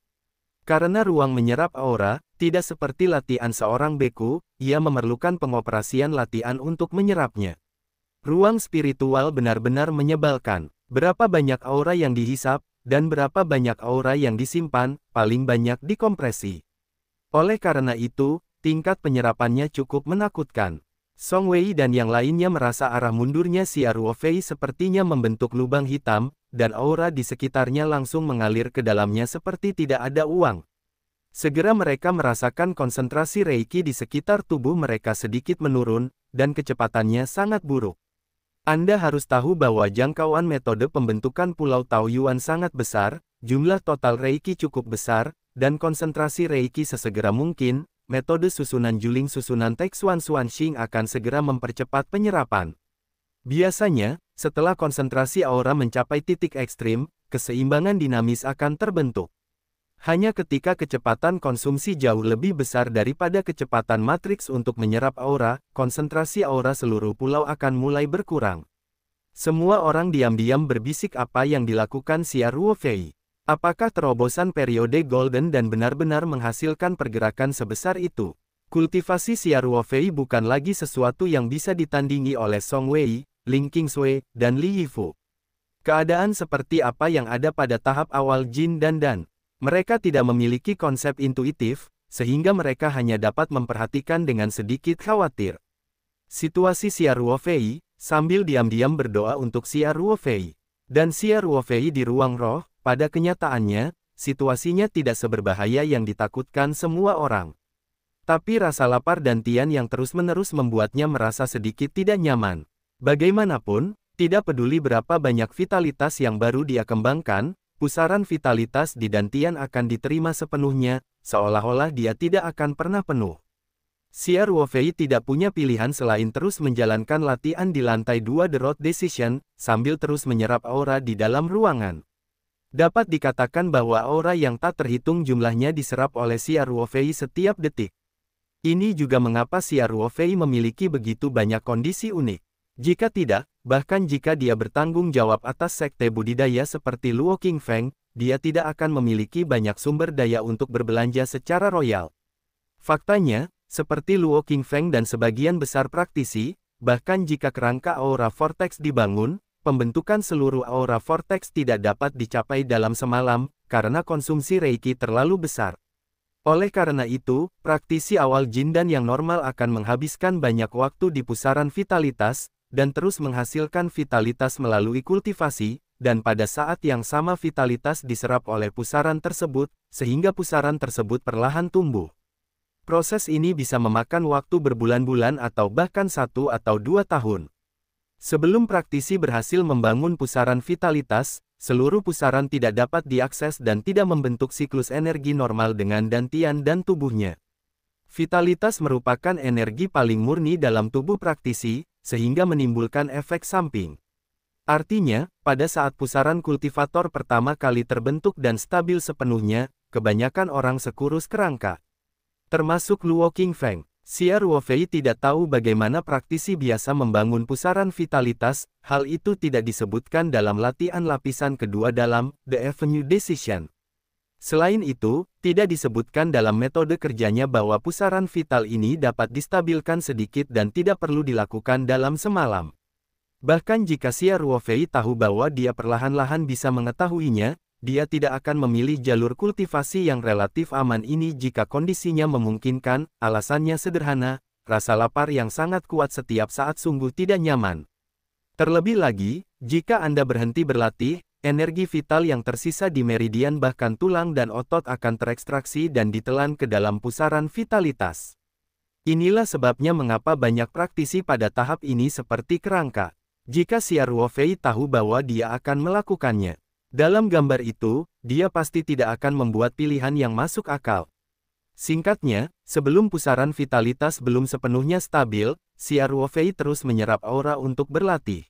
Karena ruang menyerap aura, tidak seperti latihan seorang beku, ia memerlukan pengoperasian latihan untuk menyerapnya. Ruang spiritual benar-benar menyebalkan. Berapa banyak aura yang dihisap, dan berapa banyak aura yang disimpan, paling banyak dikompresi. Oleh karena itu, tingkat penyerapannya cukup menakutkan. Song Wei dan yang lainnya merasa arah mundurnya Xia Ruofei sepertinya membentuk lubang hitam, dan aura di sekitarnya langsung mengalir ke dalamnya seperti tidak ada uang. Segera mereka merasakan konsentrasi Reiki di sekitar tubuh mereka sedikit menurun, dan kecepatannya sangat buruk. Anda harus tahu bahwa jangkauan metode pembentukan Pulau Taoyuan sangat besar, jumlah total Reiki cukup besar, dan konsentrasi Reiki sesegera mungkin, metode susunan juling susunan Taixuan Xuanxing akan segera mempercepat penyerapan. Biasanya, setelah konsentrasi aura mencapai titik ekstrim, keseimbangan dinamis akan terbentuk. Hanya ketika kecepatan konsumsi jauh lebih besar daripada kecepatan matriks untuk menyerap aura, konsentrasi aura seluruh pulau akan mulai berkurang. Semua orang diam-diam berbisik apa yang dilakukan Xia Ruofei. Apakah terobosan periode Golden dan benar-benar menghasilkan pergerakan sebesar itu? Kultivasi Xia Ruofei bukan lagi sesuatu yang bisa ditandingi oleh Song Wei, Ling Qingsui, dan Li Yifu. Keadaan seperti apa yang ada pada tahap awal Jin dan Dan. Mereka tidak memiliki konsep intuitif, sehingga mereka hanya dapat memperhatikan dengan sedikit khawatir. Situasi Xia Ruofei, sambil diam-diam berdoa untuk Xia Ruofei. Dan Xia Ruofei di ruang roh, pada kenyataannya, situasinya tidak seberbahaya yang ditakutkan semua orang. Tapi rasa lapar dan tian yang terus-menerus membuatnya merasa sedikit tidak nyaman. Bagaimanapun, tidak peduli berapa banyak vitalitas yang baru dia kembangkan, pusaran vitalitas di Dantian akan diterima sepenuhnya, seolah-olah dia tidak akan pernah penuh. Xia Ruofei tidak punya pilihan selain terus menjalankan latihan di lantai 2 The Road Decision, sambil terus menyerap aura di dalam ruangan. Dapat dikatakan bahwa aura yang tak terhitung jumlahnya diserap oleh Xia Ruofei setiap detik. Ini juga mengapa Xia Ruofei memiliki begitu banyak kondisi unik. Jika tidak, bahkan jika dia bertanggung jawab atas sekte budidaya seperti Luo Qingfeng, dia tidak akan memiliki banyak sumber daya untuk berbelanja secara royal. Faktanya, seperti Luo Qingfeng dan sebagian besar praktisi, bahkan jika kerangka aura vortex dibangun, pembentukan seluruh aura vortex tidak dapat dicapai dalam semalam, karena konsumsi Reiki terlalu besar. Oleh karena itu, praktisi awal Jin Dan yang normal akan menghabiskan banyak waktu di pusaran vitalitas, dan terus menghasilkan vitalitas melalui kultivasi, dan pada saat yang sama vitalitas diserap oleh pusaran tersebut, sehingga pusaran tersebut perlahan tumbuh. Proses ini bisa memakan waktu berbulan-bulan atau bahkan 1 atau 2 tahun. Sebelum praktisi berhasil membangun pusaran vitalitas, seluruh pusaran tidak dapat diakses dan tidak membentuk siklus energi normal dengan dantian dan tubuhnya. Vitalitas merupakan energi paling murni dalam tubuh praktisi, sehingga menimbulkan efek samping. Artinya, pada saat pusaran kultivator pertama kali terbentuk dan stabil sepenuhnya, kebanyakan orang sekurus kerangka. Termasuk Luo Qingfeng. Xia Ruofei tidak tahu bagaimana praktisi biasa membangun pusaran vitalitas, hal itu tidak disebutkan dalam latihan lapisan kedua dalam The Avenue Decision. Selain itu, tidak disebutkan dalam metode kerjanya bahwa pusaran vital ini dapat distabilkan sedikit dan tidak perlu dilakukan dalam semalam. Bahkan jika Xia Ruofei tahu bahwa dia perlahan-lahan bisa mengetahuinya, dia tidak akan memilih jalur kultivasi yang relatif aman ini jika kondisinya memungkinkan. Alasannya sederhana, rasa lapar yang sangat kuat setiap saat sungguh tidak nyaman. Terlebih lagi, jika Anda berhenti berlatih, energi vital yang tersisa di meridian bahkan tulang dan otot akan terekstraksi dan ditelan ke dalam pusaran vitalitas. Inilah sebabnya mengapa banyak praktisi pada tahap ini seperti kerangka. Jika Xia Ruofei tahu bahwa dia akan melakukannya, dalam gambar itu, dia pasti tidak akan membuat pilihan yang masuk akal. Singkatnya, sebelum pusaran vitalitas belum sepenuhnya stabil, Xia Ruofei terus menyerap aura untuk berlatih.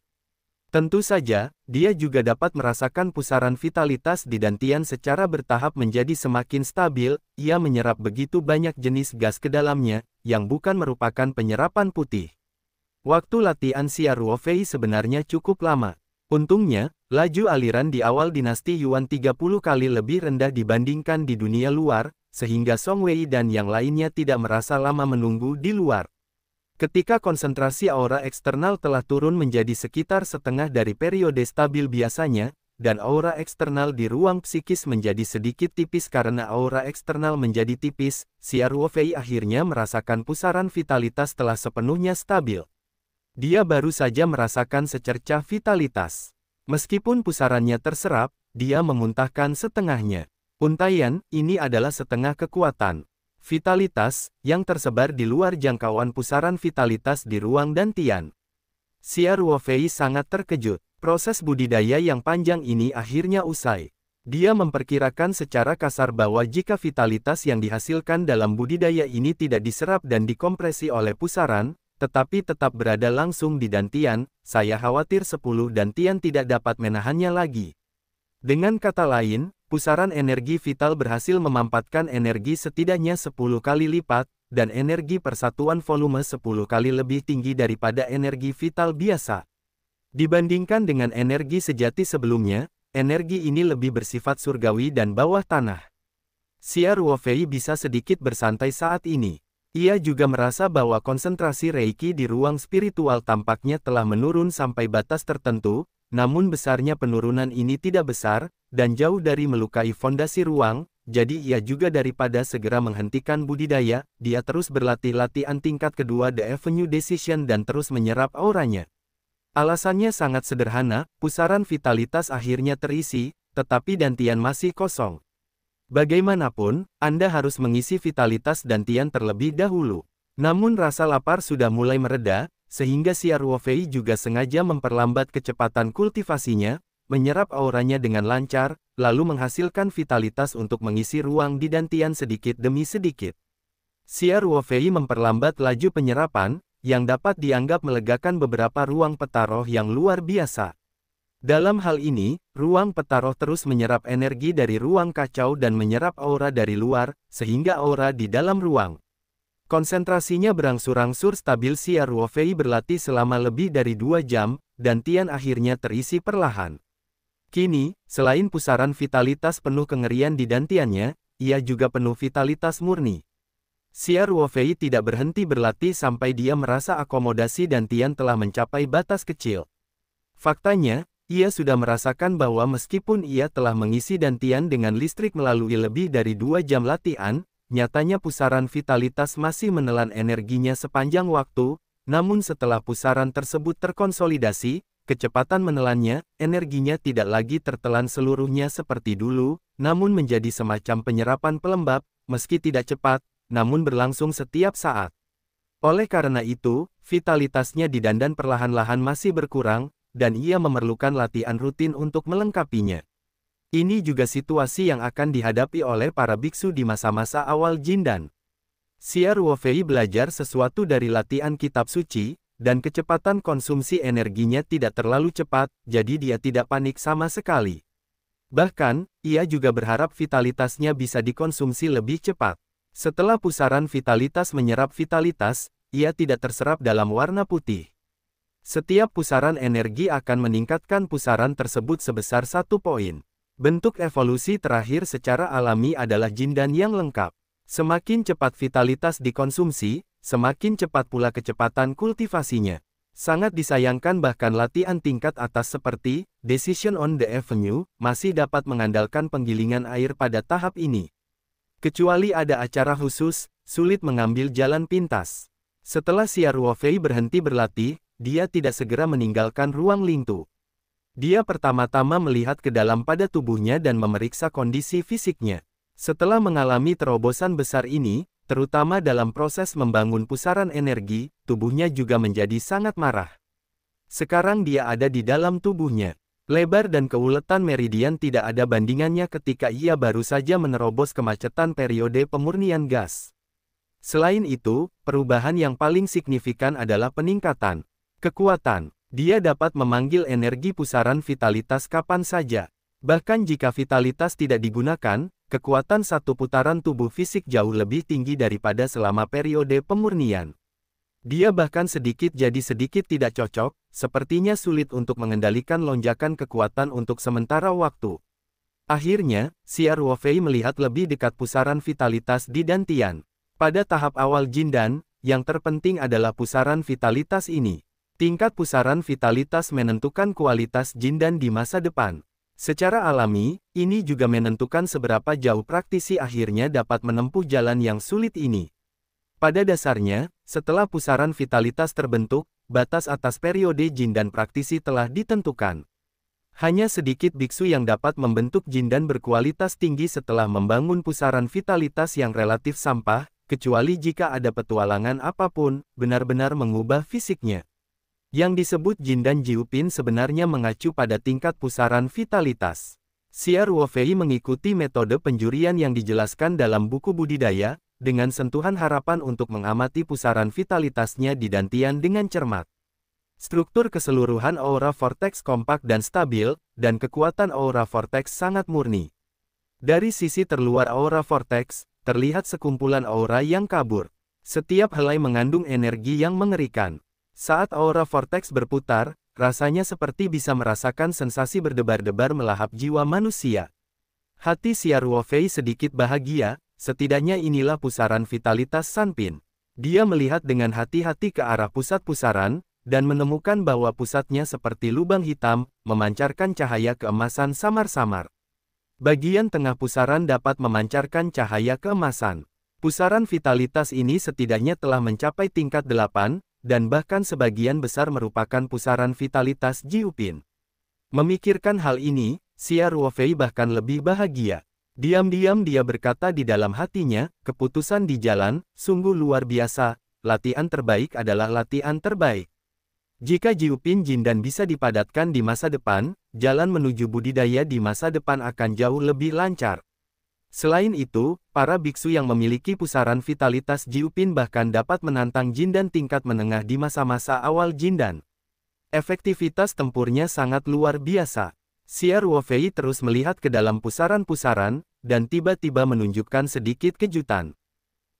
Tentu saja, dia juga dapat merasakan pusaran vitalitas di dantian secara bertahap menjadi semakin stabil. Ia menyerap begitu banyak jenis gas ke dalamnya, yang bukan merupakan penyerapan putih. Waktu latihan Xia Ruofei sebenarnya cukup lama. Untungnya, laju aliran di awal dinasti Yuan 30 kali lebih rendah dibandingkan di dunia luar, sehingga Song Wei dan yang lainnya tidak merasa lama menunggu di luar. Ketika konsentrasi aura eksternal telah turun menjadi sekitar setengah dari periode stabil biasanya, dan aura eksternal di ruang psikis menjadi sedikit tipis karena aura eksternal menjadi tipis, Xia Ruofei akhirnya merasakan pusaran vitalitas telah sepenuhnya stabil. Dia baru saja merasakan secercah vitalitas. Meskipun pusarannya terserap, dia memuntahkan setengahnya. Untaian, ini adalah setengah kekuatan vitalitas, yang tersebar di luar jangkauan pusaran vitalitas di ruang dantian. Xia Ruofei sangat terkejut. Proses budidaya yang panjang ini akhirnya usai. Dia memperkirakan secara kasar bahwa jika vitalitas yang dihasilkan dalam budidaya ini tidak diserap dan dikompresi oleh pusaran, tetapi tetap berada langsung di dantian, saya khawatir 10 dantian tidak dapat menahannya lagi. Dengan kata lain, pusaran energi vital berhasil memampatkan energi setidaknya 10 kali lipat, dan energi persatuan volume 10 kali lebih tinggi daripada energi vital biasa. Dibandingkan dengan energi sejati sebelumnya, energi ini lebih bersifat surgawi dan bawah tanah. Xia Ruofei bisa sedikit bersantai saat ini. Ia juga merasa bahwa konsentrasi Reiki di ruang spiritual tampaknya telah menurun sampai batas tertentu, namun besarnya penurunan ini tidak besar, dan jauh dari melukai fondasi ruang, jadi ia juga daripada segera menghentikan budidaya, dia terus berlatih latihan tingkat kedua The Avenue Decision dan terus menyerap auranya. Alasannya sangat sederhana, pusaran vitalitas akhirnya terisi, tetapi dantian masih kosong. Bagaimanapun, Anda harus mengisi vitalitas dantian terlebih dahulu. Namun rasa lapar sudah mulai mereda, sehingga Xia Ruofei juga sengaja memperlambat kecepatan kultivasinya, menyerap auranya dengan lancar, lalu menghasilkan vitalitas untuk mengisi ruang di dantian sedikit demi sedikit. Xia Ruofei memperlambat laju penyerapan, yang dapat dianggap melegakan beberapa ruang peta roh yang luar biasa. Dalam hal ini, ruang peta roh terus menyerap energi dari ruang kacau dan menyerap aura dari luar, sehingga aura di dalam ruang. Konsentrasinya berangsur-angsur stabil. Xia Ruofei berlatih selama lebih dari 2 jam, dan Tian akhirnya terisi perlahan. Kini, selain pusaran vitalitas penuh kengerian di dantiannya, ia juga penuh vitalitas murni. Xia Ruofei tidak berhenti berlatih sampai dia merasa akomodasi dantian telah mencapai batas kecil. Faktanya, ia sudah merasakan bahwa meskipun ia telah mengisi dantian dengan listrik melalui lebih dari 2 jam latihan, nyatanya pusaran vitalitas masih menelan energinya sepanjang waktu, namun setelah pusaran tersebut terkonsolidasi, kecepatan menelannya, energinya tidak lagi tertelan seluruhnya seperti dulu, namun menjadi semacam penyerapan pelembab, meski tidak cepat, namun berlangsung setiap saat. Oleh karena itu, vitalitasnya di dandan perlahan-lahan masih berkurang, dan ia memerlukan latihan rutin untuk melengkapinya. Ini juga situasi yang akan dihadapi oleh para biksu di masa-masa awal Jindan. Xia Ruofei belajar sesuatu dari latihan kitab suci, dan kecepatan konsumsi energinya tidak terlalu cepat, jadi dia tidak panik sama sekali. Bahkan, ia juga berharap vitalitasnya bisa dikonsumsi lebih cepat. Setelah pusaran vitalitas menyerap vitalitas, ia tidak terserap dalam warna putih. Setiap pusaran energi akan meningkatkan pusaran tersebut sebesar 1 poin. Bentuk evolusi terakhir secara alami adalah Jindan yang lengkap. Semakin cepat vitalitas dikonsumsi, semakin cepat pula kecepatan kultivasinya. Sangat disayangkan bahkan latihan tingkat atas seperti Decision on the Avenue masih dapat mengandalkan penggilingan air pada tahap ini. Kecuali ada acara khusus, sulit mengambil jalan pintas. Setelah Xia Ruofei berhenti berlatih, dia tidak segera meninggalkan ruang Lingtu. Dia pertama-tama melihat ke dalam pada tubuhnya dan memeriksa kondisi fisiknya. Setelah mengalami terobosan besar ini, terutama dalam proses membangun pusaran energi, tubuhnya juga menjadi sangat marah. Sekarang dia ada di dalam tubuhnya. Lebar dan keuletan meridian tidak ada bandingannya ketika ia baru saja menerobos kemacetan periode pemurnian gas. Selain itu, perubahan yang paling signifikan adalah peningkatan kekuatan. Dia dapat memanggil energi pusaran vitalitas kapan saja. Bahkan jika vitalitas tidak digunakan, kekuatan satu putaran tubuh fisik jauh lebih tinggi daripada selama periode pemurnian. Dia bahkan sedikit jadi sedikit tidak cocok, sepertinya sulit untuk mengendalikan lonjakan kekuatan untuk sementara waktu. Akhirnya, Xia Ruofei melihat lebih dekat pusaran vitalitas di dantian. Pada tahap awal Jindan, yang terpenting adalah pusaran vitalitas ini. Tingkat pusaran vitalitas menentukan kualitas Jindan di masa depan. Secara alami, ini juga menentukan seberapa jauh praktisi akhirnya dapat menempuh jalan yang sulit ini. Pada dasarnya, setelah pusaran vitalitas terbentuk, batas atas periode Jindan praktisi telah ditentukan. Hanya sedikit biksu yang dapat membentuk Jindan berkualitas tinggi setelah membangun pusaran vitalitas yang relatif sampah, kecuali jika ada petualangan apapun, benar-benar mengubah fisiknya. Yang disebut Jindan Jiupin sebenarnya mengacu pada tingkat pusaran vitalitas. Xia Ruofei mengikuti metode penjurian yang dijelaskan dalam buku budidaya, dengan sentuhan harapan untuk mengamati pusaran vitalitasnya di dantian dengan cermat. Struktur keseluruhan aura vortex kompak dan stabil, dan kekuatan aura vortex sangat murni. Dari sisi terluar aura vortex, terlihat sekumpulan aura yang kabur. Setiap helai mengandung energi yang mengerikan. Saat aura vortex berputar, rasanya seperti bisa merasakan sensasi berdebar-debar melahap jiwa manusia. Hati Xia Ruofei sedikit bahagia. Setidaknya inilah pusaran vitalitas Sanpin. Dia melihat dengan hati-hati ke arah pusat pusaran, dan menemukan bahwa pusatnya seperti lubang hitam, memancarkan cahaya keemasan samar-samar. Bagian tengah pusaran dapat memancarkan cahaya keemasan. Pusaran vitalitas ini setidaknya telah mencapai tingkat 8, dan bahkan sebagian besar merupakan pusaran vitalitas Jiupin. Memikirkan hal ini, Xia Ruofei bahkan lebih bahagia. Diam-diam dia berkata di dalam hatinya, keputusan di jalan, sungguh luar biasa, latihan terbaik adalah latihan terbaik. Jika Jiupin Jindan bisa dipadatkan di masa depan, jalan menuju budidaya di masa depan akan jauh lebih lancar. Selain itu, para biksu yang memiliki pusaran vitalitas Jiupin bahkan dapat menantang Jindan tingkat menengah di masa-masa awal Jindan. Efektivitas tempurnya sangat luar biasa. Xia Ruofei terus melihat ke dalam pusaran-pusaran, dan tiba-tiba menunjukkan sedikit kejutan.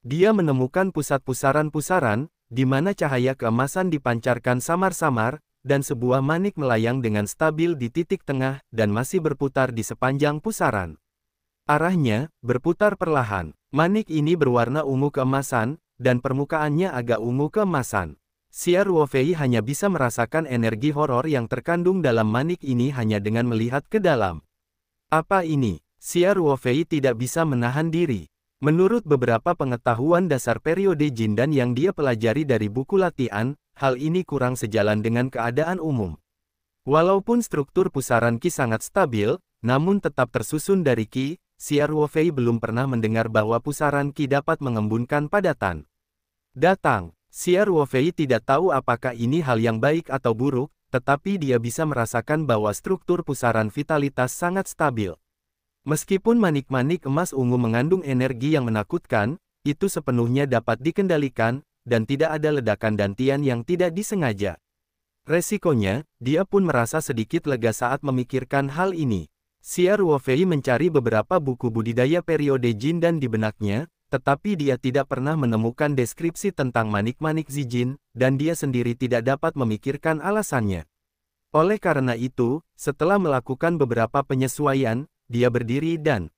Dia menemukan pusat pusaran-pusaran, di mana cahaya keemasan dipancarkan samar-samar, dan sebuah manik melayang dengan stabil di titik tengah, dan masih berputar di sepanjang pusaran. Arahnya, berputar perlahan. Manik ini berwarna ungu keemasan, dan permukaannya agak ungu keemasan. Xia Ruofei hanya bisa merasakan energi horor yang terkandung dalam manik ini hanya dengan melihat ke dalam. Apa ini? Xia Ruofei tidak bisa menahan diri. Menurut beberapa pengetahuan dasar periode Jindan yang dia pelajari dari buku latihan, hal ini kurang sejalan dengan keadaan umum. Walaupun struktur pusaran Qi sangat stabil, namun tetap tersusun dari Qi, Xia Ruofei belum pernah mendengar bahwa pusaran Qi dapat mengembunkan padatan. Datang. Xia Ruofei tidak tahu apakah ini hal yang baik atau buruk, tetapi dia bisa merasakan bahwa struktur pusaran vitalitas sangat stabil. Meskipun manik-manik emas ungu mengandung energi yang menakutkan, itu sepenuhnya dapat dikendalikan, dan tidak ada ledakan dantian yang tidak disengaja. Resikonya, dia pun merasa sedikit lega saat memikirkan hal ini. Xia Ruofei mencari beberapa buku budidaya periode Jindan di benaknya, tetapi dia tidak pernah menemukan deskripsi tentang manik-manik Zijin, dan dia sendiri tidak dapat memikirkan alasannya. Oleh karena itu, setelah melakukan beberapa penyesuaian, dia berdiri dan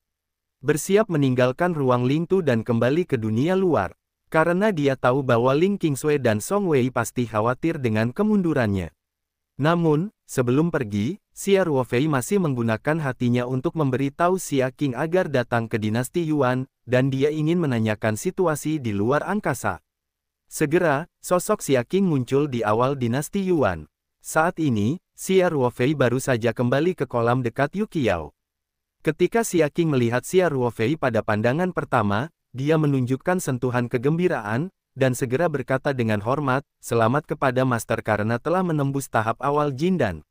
bersiap meninggalkan ruang Lingtu dan kembali ke dunia luar. Karena dia tahu bahwa Ling Qingsui dan Song Wei pasti khawatir dengan kemundurannya. Namun, sebelum pergi, Xia Ruofei masih menggunakan hatinya untuk memberitahu Xia Qing agar datang ke dinasti Yuan, dan dia ingin menanyakan situasi di luar angkasa. Segera, sosok Xia Qing muncul di awal dinasti Yuan. Saat ini, Xia Ruofei baru saja kembali ke kolam dekat Yuqiao. Ketika Xia Qing melihat Xia Ruofei pada pandangan pertama, dia menunjukkan sentuhan kegembiraan, dan segera berkata dengan hormat, "Selamat kepada Master karena telah menembus tahap awal Jindan."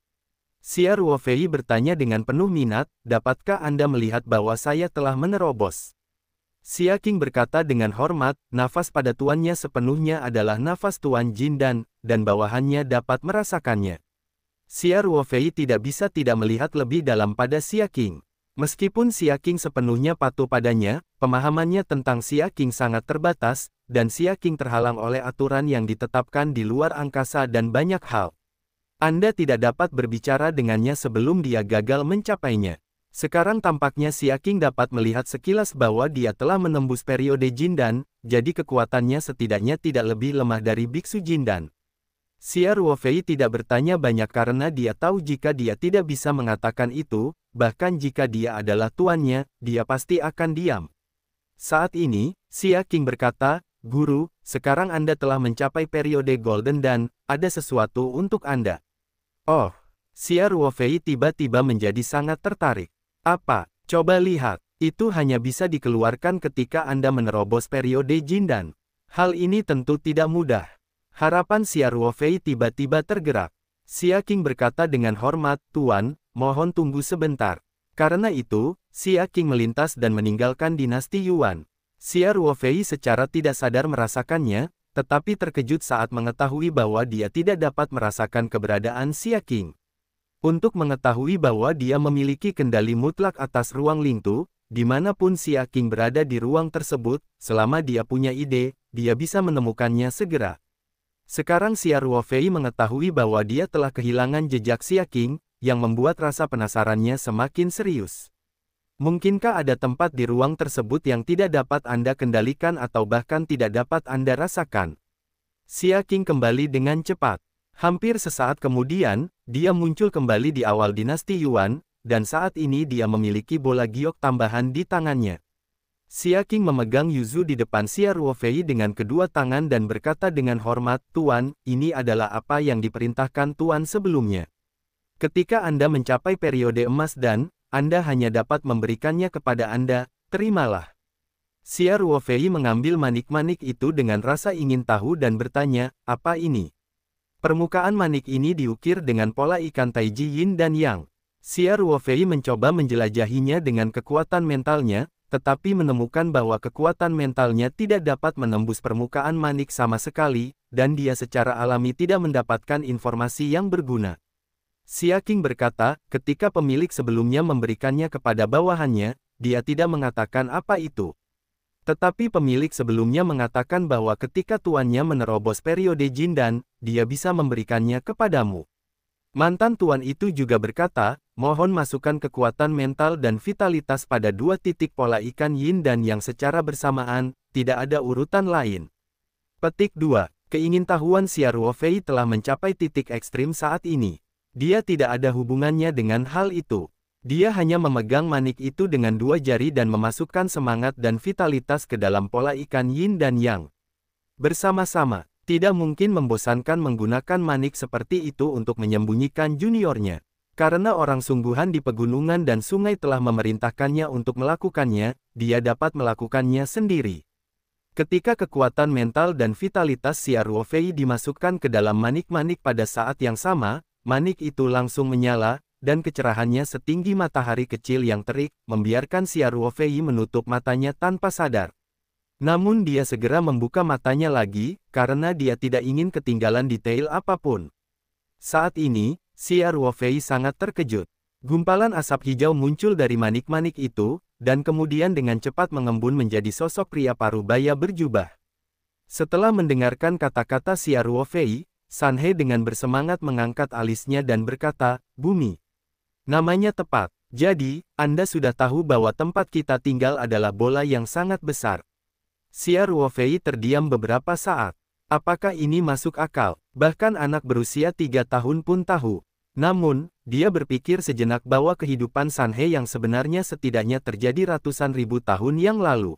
Xia Ruofei bertanya dengan penuh minat, "Dapatkah Anda melihat bahwa saya telah menerobos?" Xia Qing berkata dengan hormat, "Nafas pada tuannya sepenuhnya adalah nafas Tuan Jindan, dan bawahannya dapat merasakannya." Xia Ruofei tidak bisa tidak melihat lebih dalam pada Xia Qing. Meskipun Xia Qing sepenuhnya patuh padanya, pemahamannya tentang Xia Qing sangat terbatas, dan Xia Qing terhalang oleh aturan yang ditetapkan di luar angkasa dan banyak hal. Anda tidak dapat berbicara dengannya sebelum dia gagal mencapainya. Sekarang tampaknya Xia Qing dapat melihat sekilas bahwa dia telah menembus periode Jindan, jadi kekuatannya setidaknya tidak lebih lemah dari Biksu Jindan. Xia Ruofei tidak bertanya banyak karena dia tahu jika dia tidak bisa mengatakan itu, bahkan jika dia adalah tuannya, dia pasti akan diam. Saat ini, Xia Qing berkata, "Guru, sekarang Anda telah mencapai periode Golden dan ada sesuatu untuk Anda." Oh, Xia Ruofei tiba-tiba menjadi sangat tertarik. Apa? Coba lihat, itu hanya bisa dikeluarkan ketika Anda menerobos periode Jindan. Hal ini tentu tidak mudah. Harapan Xia Ruofei tiba-tiba tergerak. Xia Qing berkata dengan hormat, "Tuan, mohon tunggu sebentar." Karena itu, Xia Qing melintas dan meninggalkan dinasti Yuan. Xia Ruofei secara tidak sadar merasakannya, tetapi terkejut saat mengetahui bahwa dia tidak dapat merasakan keberadaan Xia Qing. Untuk mengetahui bahwa dia memiliki kendali mutlak atas ruang Lingtu, dimanapun Xia Qing berada di ruang tersebut, selama dia punya ide, dia bisa menemukannya segera. Sekarang Xia Ruofei mengetahui bahwa dia telah kehilangan jejak Xia Qing, yang membuat rasa penasarannya semakin serius. Mungkinkah ada tempat di ruang tersebut yang tidak dapat Anda kendalikan atau bahkan tidak dapat Anda rasakan? Xia Qing kembali dengan cepat. Hampir sesaat kemudian, dia muncul kembali di awal dinasti Yuan, dan saat ini dia memiliki bola giok tambahan di tangannya. Xia Qing memegang Yuzu di depan Xia Ruofei dengan kedua tangan dan berkata dengan hormat, "Tuan, ini adalah apa yang diperintahkan Tuan sebelumnya. Ketika Anda mencapai periode emas dan Anda hanya dapat memberikannya kepada Anda, terimalah." Xia Ruofei mengambil manik-manik itu dengan rasa ingin tahu dan bertanya, "Apa ini?" Permukaan manik ini diukir dengan pola ikan taiji yin dan yang. Xia Ruofei mencoba menjelajahinya dengan kekuatan mentalnya, tetapi menemukan bahwa kekuatan mentalnya tidak dapat menembus permukaan manik sama sekali, dan dia secara alami tidak mendapatkan informasi yang berguna. Xia Qing berkata, ketika pemilik sebelumnya memberikannya kepada bawahannya, dia tidak mengatakan apa itu. Tetapi pemilik sebelumnya mengatakan bahwa ketika tuannya menerobos periode Jin dan, dia bisa memberikannya kepadamu. Mantan tuan itu juga berkata, mohon masukkan kekuatan mental dan vitalitas pada dua titik pola ikan yin dan yang secara bersamaan, tidak ada urutan lain. Petik 2. Keingintahuan Xia Ruofei telah mencapai titik ekstrim saat ini. Dia tidak ada hubungannya dengan hal itu. Dia hanya memegang manik itu dengan dua jari dan memasukkan semangat dan vitalitas ke dalam pola ikan yin dan yang. Bersama-sama, tidak mungkin membosankan menggunakan manik seperti itu untuk menyembunyikan juniornya. Karena orang sungguhan di pegunungan dan sungai telah memerintahkannya untuk melakukannya, dia dapat melakukannya sendiri. Ketika kekuatan mental dan vitalitas Xia Ruofei dimasukkan ke dalam manik-manik pada saat yang sama, manik itu langsung menyala, dan kecerahannya setinggi matahari kecil yang terik, membiarkan Xia Ruofei menutup matanya tanpa sadar. Namun dia segera membuka matanya lagi, karena dia tidak ingin ketinggalan detail apapun. Saat ini, Xia Ruofei sangat terkejut. Gumpalan asap hijau muncul dari manik-manik itu, dan kemudian dengan cepat mengembun menjadi sosok pria parubaya berjubah. Setelah mendengarkan kata-kata Xia Ruofei, Sanhe dengan bersemangat mengangkat alisnya dan berkata, "Bumi. Namanya tepat. Jadi, Anda sudah tahu bahwa tempat kita tinggal adalah bola yang sangat besar." Xia Ruofei terdiam beberapa saat. Apakah ini masuk akal? Bahkan anak berusia 3 tahun pun tahu. Namun, dia berpikir sejenak bahwa kehidupan Sanhe yang sebenarnya setidaknya terjadi ratusan ribu tahun yang lalu.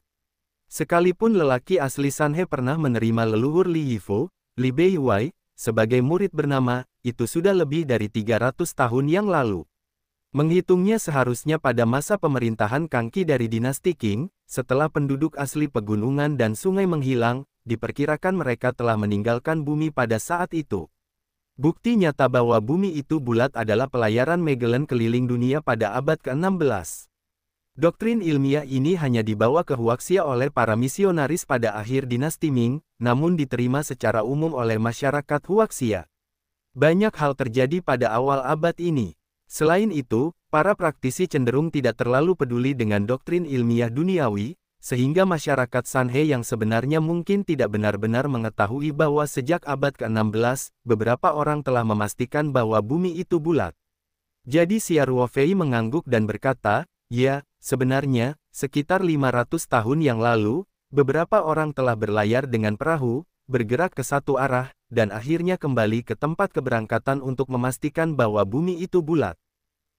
Sekalipun lelaki asli Sanhe pernah menerima leluhur Li Yifo, Li Beiwei, sebagai murid bernama, itu sudah lebih dari 300 tahun yang lalu. Menghitungnya seharusnya pada masa pemerintahan Kangqi dari dinasti Qing, setelah penduduk asli pegunungan dan sungai menghilang, diperkirakan mereka telah meninggalkan bumi pada saat itu. Bukti nyata bahwa bumi itu bulat adalah pelayaran Magellan keliling dunia pada abad ke-16. Doktrin ilmiah ini hanya dibawa ke Huaxia oleh para misionaris pada akhir dinasti Ming, namun diterima secara umum oleh masyarakat Huaxia. Banyak hal terjadi pada awal abad ini. Selain itu, para praktisi cenderung tidak terlalu peduli dengan doktrin ilmiah duniawi, sehingga masyarakat Sanhe yang sebenarnya mungkin tidak benar-benar mengetahui bahwa sejak abad ke-16, beberapa orang telah memastikan bahwa bumi itu bulat. Jadi Xia Ruofei mengangguk dan berkata, "Ya, sebenarnya, sekitar 500 tahun yang lalu, beberapa orang telah berlayar dengan perahu, bergerak ke satu arah, dan akhirnya kembali ke tempat keberangkatan untuk memastikan bahwa bumi itu bulat.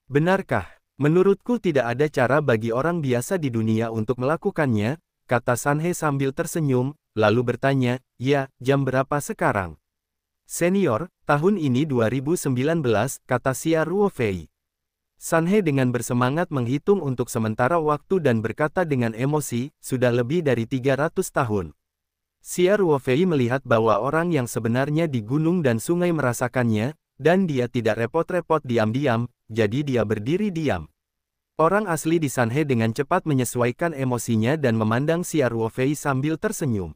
Benarkah? Menurutku tidak ada cara bagi orang biasa di dunia untuk melakukannya," kata Sanhe sambil tersenyum, lalu bertanya, "Ya, jam berapa sekarang?" "Senior, tahun ini 2019, kata Xia Ruofei. Sanhe dengan bersemangat menghitung untuk sementara waktu dan berkata dengan emosi, "Sudah lebih dari 300 tahun." Xia Ruofei melihat bahwa orang yang sebenarnya di gunung dan sungai merasakannya, dan dia tidak repot-repot diam-diam, jadi dia berdiri diam. Orang asli di Sanhe dengan cepat menyesuaikan emosinya dan memandang Xia Ruofei sambil tersenyum.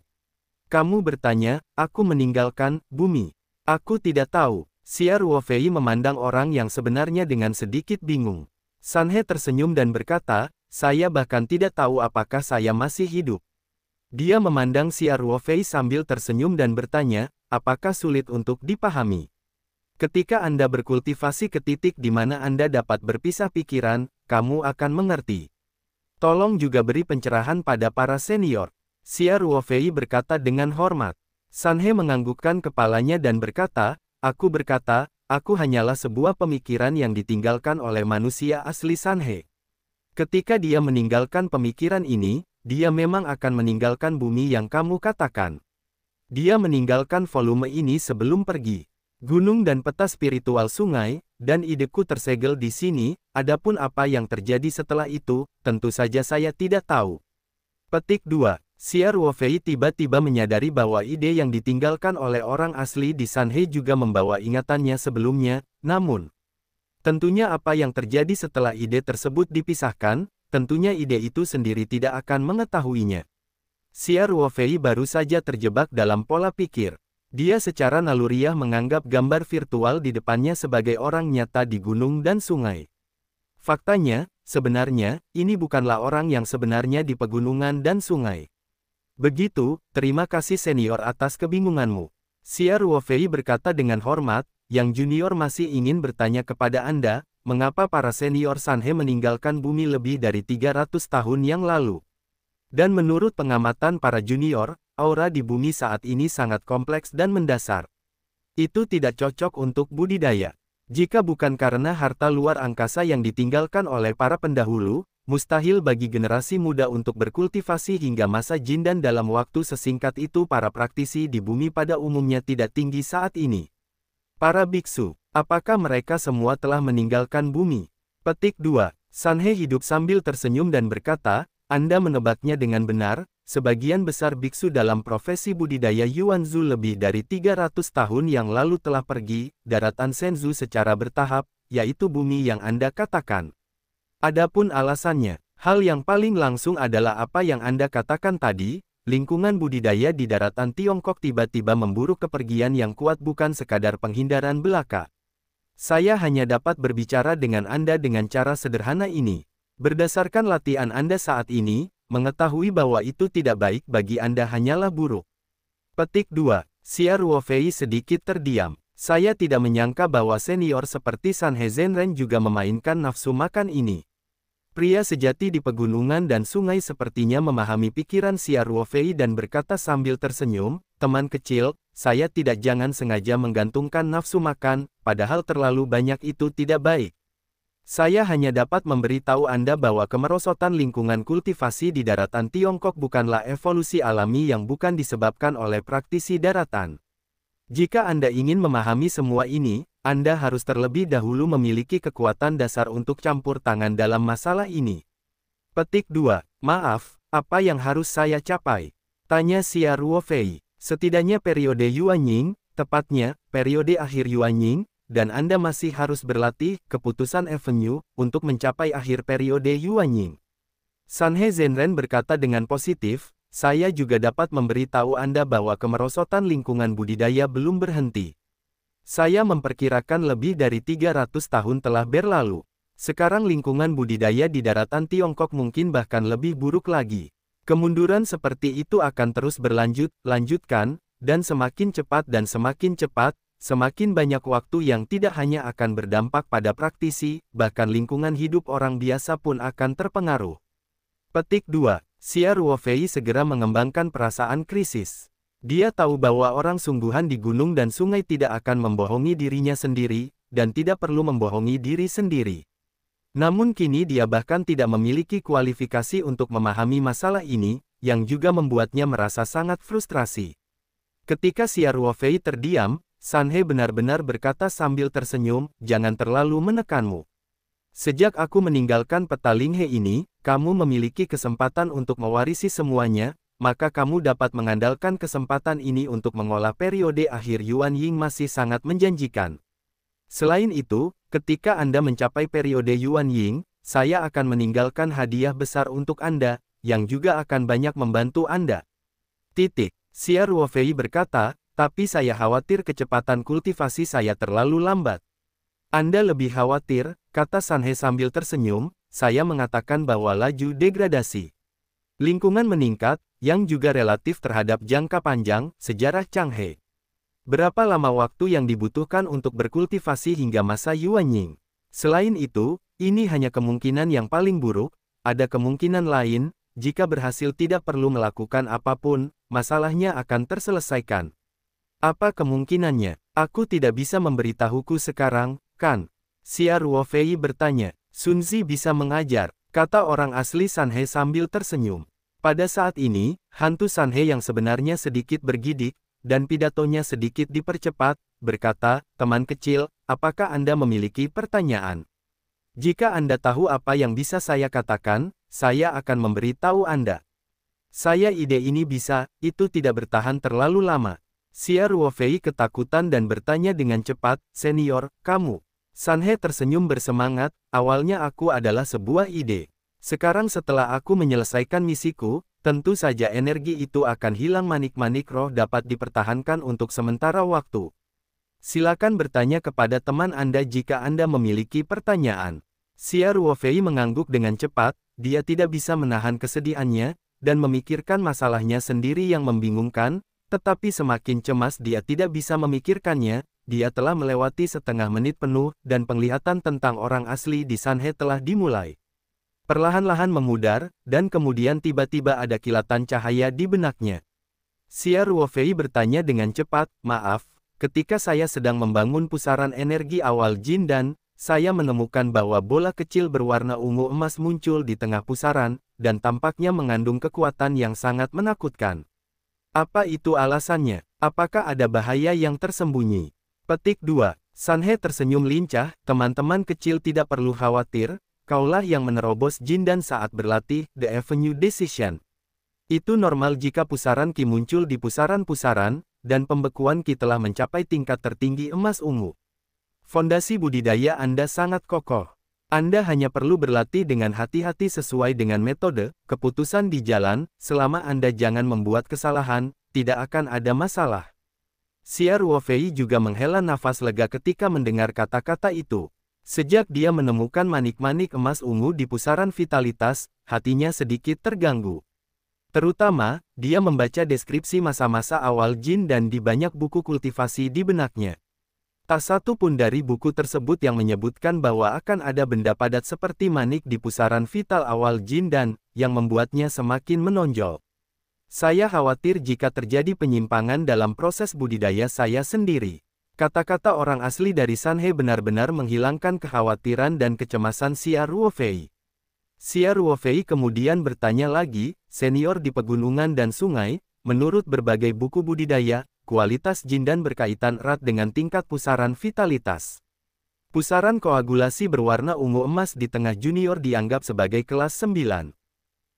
Kamu bertanya, aku meninggalkan bumi. Aku tidak tahu. Xia Ruofei memandang orang yang sebenarnya dengan sedikit bingung. Sanhe tersenyum dan berkata, saya bahkan tidak tahu apakah saya masih hidup. Dia memandang Xia Ruofei sambil tersenyum dan bertanya, apakah sulit untuk dipahami? Ketika Anda berkultivasi ke titik di mana Anda dapat berpisah pikiran, kamu akan mengerti. Tolong juga beri pencerahan pada para senior. Xia Ruofei berkata dengan hormat. Sanhe menganggukkan kepalanya dan berkata, aku hanyalah sebuah pemikiran yang ditinggalkan oleh manusia asli Sanhe. Ketika dia meninggalkan pemikiran ini, dia memang akan meninggalkan bumi yang kamu katakan. Dia meninggalkan volume ini sebelum pergi. Gunung dan peta spiritual sungai, dan ideku tersegel di sini, adapun apa yang terjadi setelah itu, tentu saja saya tidak tahu. Petik 2. Xia Ruofei tiba-tiba menyadari bahwa ide yang ditinggalkan oleh orang asli di Sanhe juga membawa ingatannya sebelumnya, namun, tentunya apa yang terjadi setelah ide tersebut dipisahkan, tentunya ide itu sendiri tidak akan mengetahuinya. Xia Ruofei baru saja terjebak dalam pola pikir. Dia secara naluriah menganggap gambar virtual di depannya sebagai orang nyata di gunung dan sungai. Faktanya, sebenarnya, ini bukanlah orang yang sebenarnya di pegunungan dan sungai. Begitu, terima kasih senior atas kebingunganmu. Xia Ruofei berkata dengan hormat, yang junior masih ingin bertanya kepada Anda, mengapa para senior Sanhe meninggalkan bumi lebih dari 300 tahun yang lalu. Dan menurut pengamatan para junior, aura di bumi saat ini sangat kompleks dan mendasar. Itu tidak cocok untuk budidaya. Jika bukan karena harta luar angkasa yang ditinggalkan oleh para pendahulu, mustahil bagi generasi muda untuk berkultivasi hingga masa jin dan dalam waktu sesingkat itu para praktisi di bumi pada umumnya tidak tinggi saat ini. Para biksu, apakah mereka semua telah meninggalkan bumi? Petik 2. Sanhe hidup sambil tersenyum dan berkata, Anda menebaknya dengan benar, sebagian besar biksu dalam profesi budidaya Yuanzhu lebih dari 300 tahun yang lalu telah pergi, daratan Shenzhou secara bertahap, yaitu bumi yang Anda katakan. Adapun alasannya, hal yang paling langsung adalah apa yang Anda katakan tadi, lingkungan budidaya di daratan Tiongkok tiba-tiba memburu kepergian yang kuat bukan sekadar penghindaran belaka. Saya hanya dapat berbicara dengan Anda dengan cara sederhana ini. Berdasarkan latihan Anda saat ini, mengetahui bahwa itu tidak baik bagi Anda hanyalah buruk. Petik 2. Xia Ruofei sedikit terdiam. Saya tidak menyangka bahwa senior seperti Sanhe Zhenren juga memainkan nafsu makan ini. Pria sejati di pegunungan dan sungai sepertinya memahami pikiran Xia Ruofei dan berkata sambil tersenyum, teman kecil, saya tidak jangan sengaja menggantungkan nafsu makan, padahal terlalu banyak itu tidak baik. Saya hanya dapat memberitahu Anda bahwa kemerosotan lingkungan kultivasi di daratan Tiongkok bukanlah evolusi alami yang bukan disebabkan oleh praktisi daratan. Jika Anda ingin memahami semua ini, Anda harus terlebih dahulu memiliki kekuatan dasar untuk campur tangan dalam masalah ini. Petik 2. Maaf, apa yang harus saya capai? Tanya Xia Ruofei. Setidaknya periode Yuanying, tepatnya, periode akhir Yuanying, dan Anda masih harus berlatih, keputusan Avenue, untuk mencapai akhir periode Yuanying. Sanhe Zhenren berkata dengan positif, saya juga dapat memberitahu Anda bahwa kemerosotan lingkungan budidaya belum berhenti. Saya memperkirakan lebih dari 300 tahun telah berlalu. Sekarang lingkungan budidaya di daratan Tiongkok mungkin bahkan lebih buruk lagi. Kemunduran seperti itu akan terus lanjutkan, dan semakin cepat, semakin banyak waktu yang tidak hanya akan berdampak pada praktisi, bahkan lingkungan hidup orang biasa pun akan terpengaruh. Petik 2. Xia Ruofei segera mengembangkan perasaan krisis. Dia tahu bahwa orang sungguhan di gunung dan sungai tidak akan membohongi dirinya sendiri, dan tidak perlu membohongi diri sendiri. Namun kini dia bahkan tidak memiliki kualifikasi untuk memahami masalah ini, yang juga membuatnya merasa sangat frustrasi. Ketika Xia Ruofei terdiam, Sanhe benar-benar berkata sambil tersenyum, jangan terlalu menekanmu. Sejak aku meninggalkan peta Linghe ini, kamu memiliki kesempatan untuk mewarisi semuanya, maka kamu dapat mengandalkan kesempatan ini untuk mengolah periode akhir Yuanying masih sangat menjanjikan. Selain itu, ketika Anda mencapai periode Yuanying, saya akan meninggalkan hadiah besar untuk Anda, yang juga akan banyak membantu Anda. Xia Ruofei berkata, tapi saya khawatir kecepatan kultivasi saya terlalu lambat. Anda lebih khawatir, kata Sanhe sambil tersenyum, saya mengatakan bahwa laju degradasi lingkungan meningkat, yang juga relatif terhadap jangka panjang, sejarah Changhe. Berapa lama waktu yang dibutuhkan untuk berkultivasi hingga masa Yuanying? Selain itu, ini hanya kemungkinan yang paling buruk, ada kemungkinan lain, jika berhasil tidak perlu melakukan apapun, masalahnya akan terselesaikan. Apa kemungkinannya? Aku tidak bisa memberitahuku sekarang, kan? Xia Ruofei bertanya. Sunzi bisa mengajar, kata orang asli Sanhe sambil tersenyum. Pada saat ini, hantu Sanhe yang sebenarnya sedikit bergidik, dan pidatonya sedikit dipercepat, berkata, teman kecil, apakah Anda memiliki pertanyaan? Jika Anda tahu apa yang bisa saya katakan, saya akan memberitahu Anda. Ide ini bisa, itu tidak bertahan terlalu lama. Xia Ruofei ketakutan dan bertanya dengan cepat, senior, kamu. Sanhe tersenyum bersemangat, awalnya aku adalah sebuah ide. Sekarang setelah aku menyelesaikan misiku, tentu saja energi itu akan hilang manik-manik roh dapat dipertahankan untuk sementara waktu. Silakan bertanya kepada teman Anda jika Anda memiliki pertanyaan. Xia Ruofei mengangguk dengan cepat, dia tidak bisa menahan kesedihannya, dan memikirkan masalahnya sendiri yang membingungkan, tetapi semakin cemas dia tidak bisa memikirkannya, dia telah melewati setengah menit penuh, dan penglihatan tentang orang asli di Sanhe telah dimulai. Perlahan-lahan memudar, dan kemudian tiba-tiba ada kilatan cahaya di benaknya. Xia Ruofei bertanya dengan cepat, maaf, ketika saya sedang membangun pusaran energi awal Jin dan, saya menemukan bahwa bola kecil berwarna ungu emas muncul di tengah pusaran, dan tampaknya mengandung kekuatan yang sangat menakutkan. Apa itu alasannya? Apakah ada bahaya yang tersembunyi? Petik 2. Sanhe tersenyum lincah, teman-teman kecil tidak perlu khawatir, kaulah yang menerobos Jindan saat berlatih, The Avenue Decision. Itu normal jika pusaran Qi muncul di pusaran-pusaran, dan pembekuan Qi telah mencapai tingkat tertinggi emas ungu. Fondasi budidaya Anda sangat kokoh. Anda hanya perlu berlatih dengan hati-hati sesuai dengan metode, keputusan di jalan, selama Anda jangan membuat kesalahan, tidak akan ada masalah. Xia Ruofei juga menghela nafas lega ketika mendengar kata-kata itu. Sejak dia menemukan manik-manik emas ungu di pusaran vitalitas, hatinya sedikit terganggu. Terutama, dia membaca deskripsi masa-masa awal Jin dan di banyak buku kultivasi di benaknya. Tak satu pun dari buku tersebut yang menyebutkan bahwa akan ada benda padat seperti manik di pusaran vital awal Jin dan, yang membuatnya semakin menonjol. Saya khawatir jika terjadi penyimpangan dalam proses budidaya saya sendiri. Kata-kata orang asli dari Sanhe benar-benar menghilangkan kekhawatiran dan kecemasan Xia Ruofei. Xia Ruofei kemudian bertanya lagi, senior di pegunungan dan sungai, menurut berbagai buku budidaya, kualitas Jindan berkaitan erat dengan tingkat pusaran vitalitas. Pusaran koagulasi berwarna ungu emas di tengah junior dianggap sebagai kelas 9.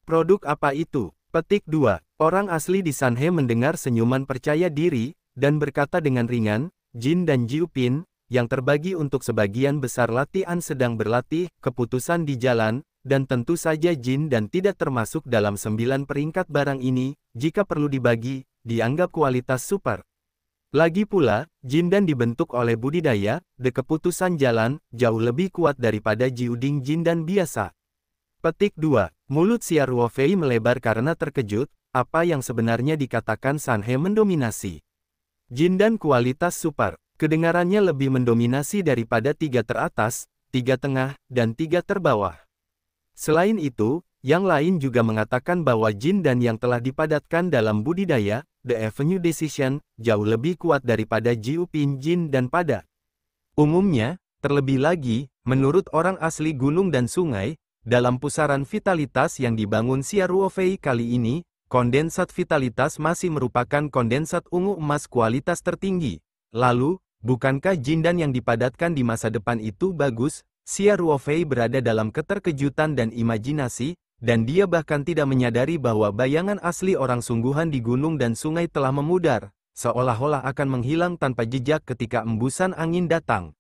Produk apa itu? Petik 2. Orang asli di Sanhe mendengar senyuman percaya diri, dan berkata dengan ringan, Jin dan Jiupin, yang terbagi untuk sebagian besar latihan sedang berlatih, keputusan di jalan, dan tentu saja Jin dan tidak termasuk dalam 9 peringkat barang ini, jika perlu dibagi, dianggap kualitas super. Lagi pula, Jin dan dibentuk oleh budidaya, de keputusan jalan, jauh lebih kuat daripada Jiuding Jin dan biasa. Petik 2. Mulut Xia Ruofei melebar karena terkejut, apa yang sebenarnya dikatakan Sanhe mendominasi. Jindan kualitas super, kedengarannya lebih mendominasi daripada 3 teratas, 3 tengah, dan 3 terbawah. Selain itu, yang lain juga mengatakan bahwa Jindan yang telah dipadatkan dalam budidaya, The Avenue Decision, jauh lebih kuat daripada Jiupin Jin dan pada umumnya. Terlebih lagi, menurut orang asli gunung dan sungai, dalam pusaran vitalitas yang dibangun Xia Ruofei kali ini, kondensat vitalitas masih merupakan kondensat ungu emas kualitas tertinggi. Lalu, bukankah Jindan yang dipadatkan di masa depan itu bagus? Xia Ruofei berada dalam keterkejutan dan imajinasi, dan dia bahkan tidak menyadari bahwa bayangan asli orang sungguhan di gunung dan sungai telah memudar, seolah-olah akan menghilang tanpa jejak ketika embusan angin datang.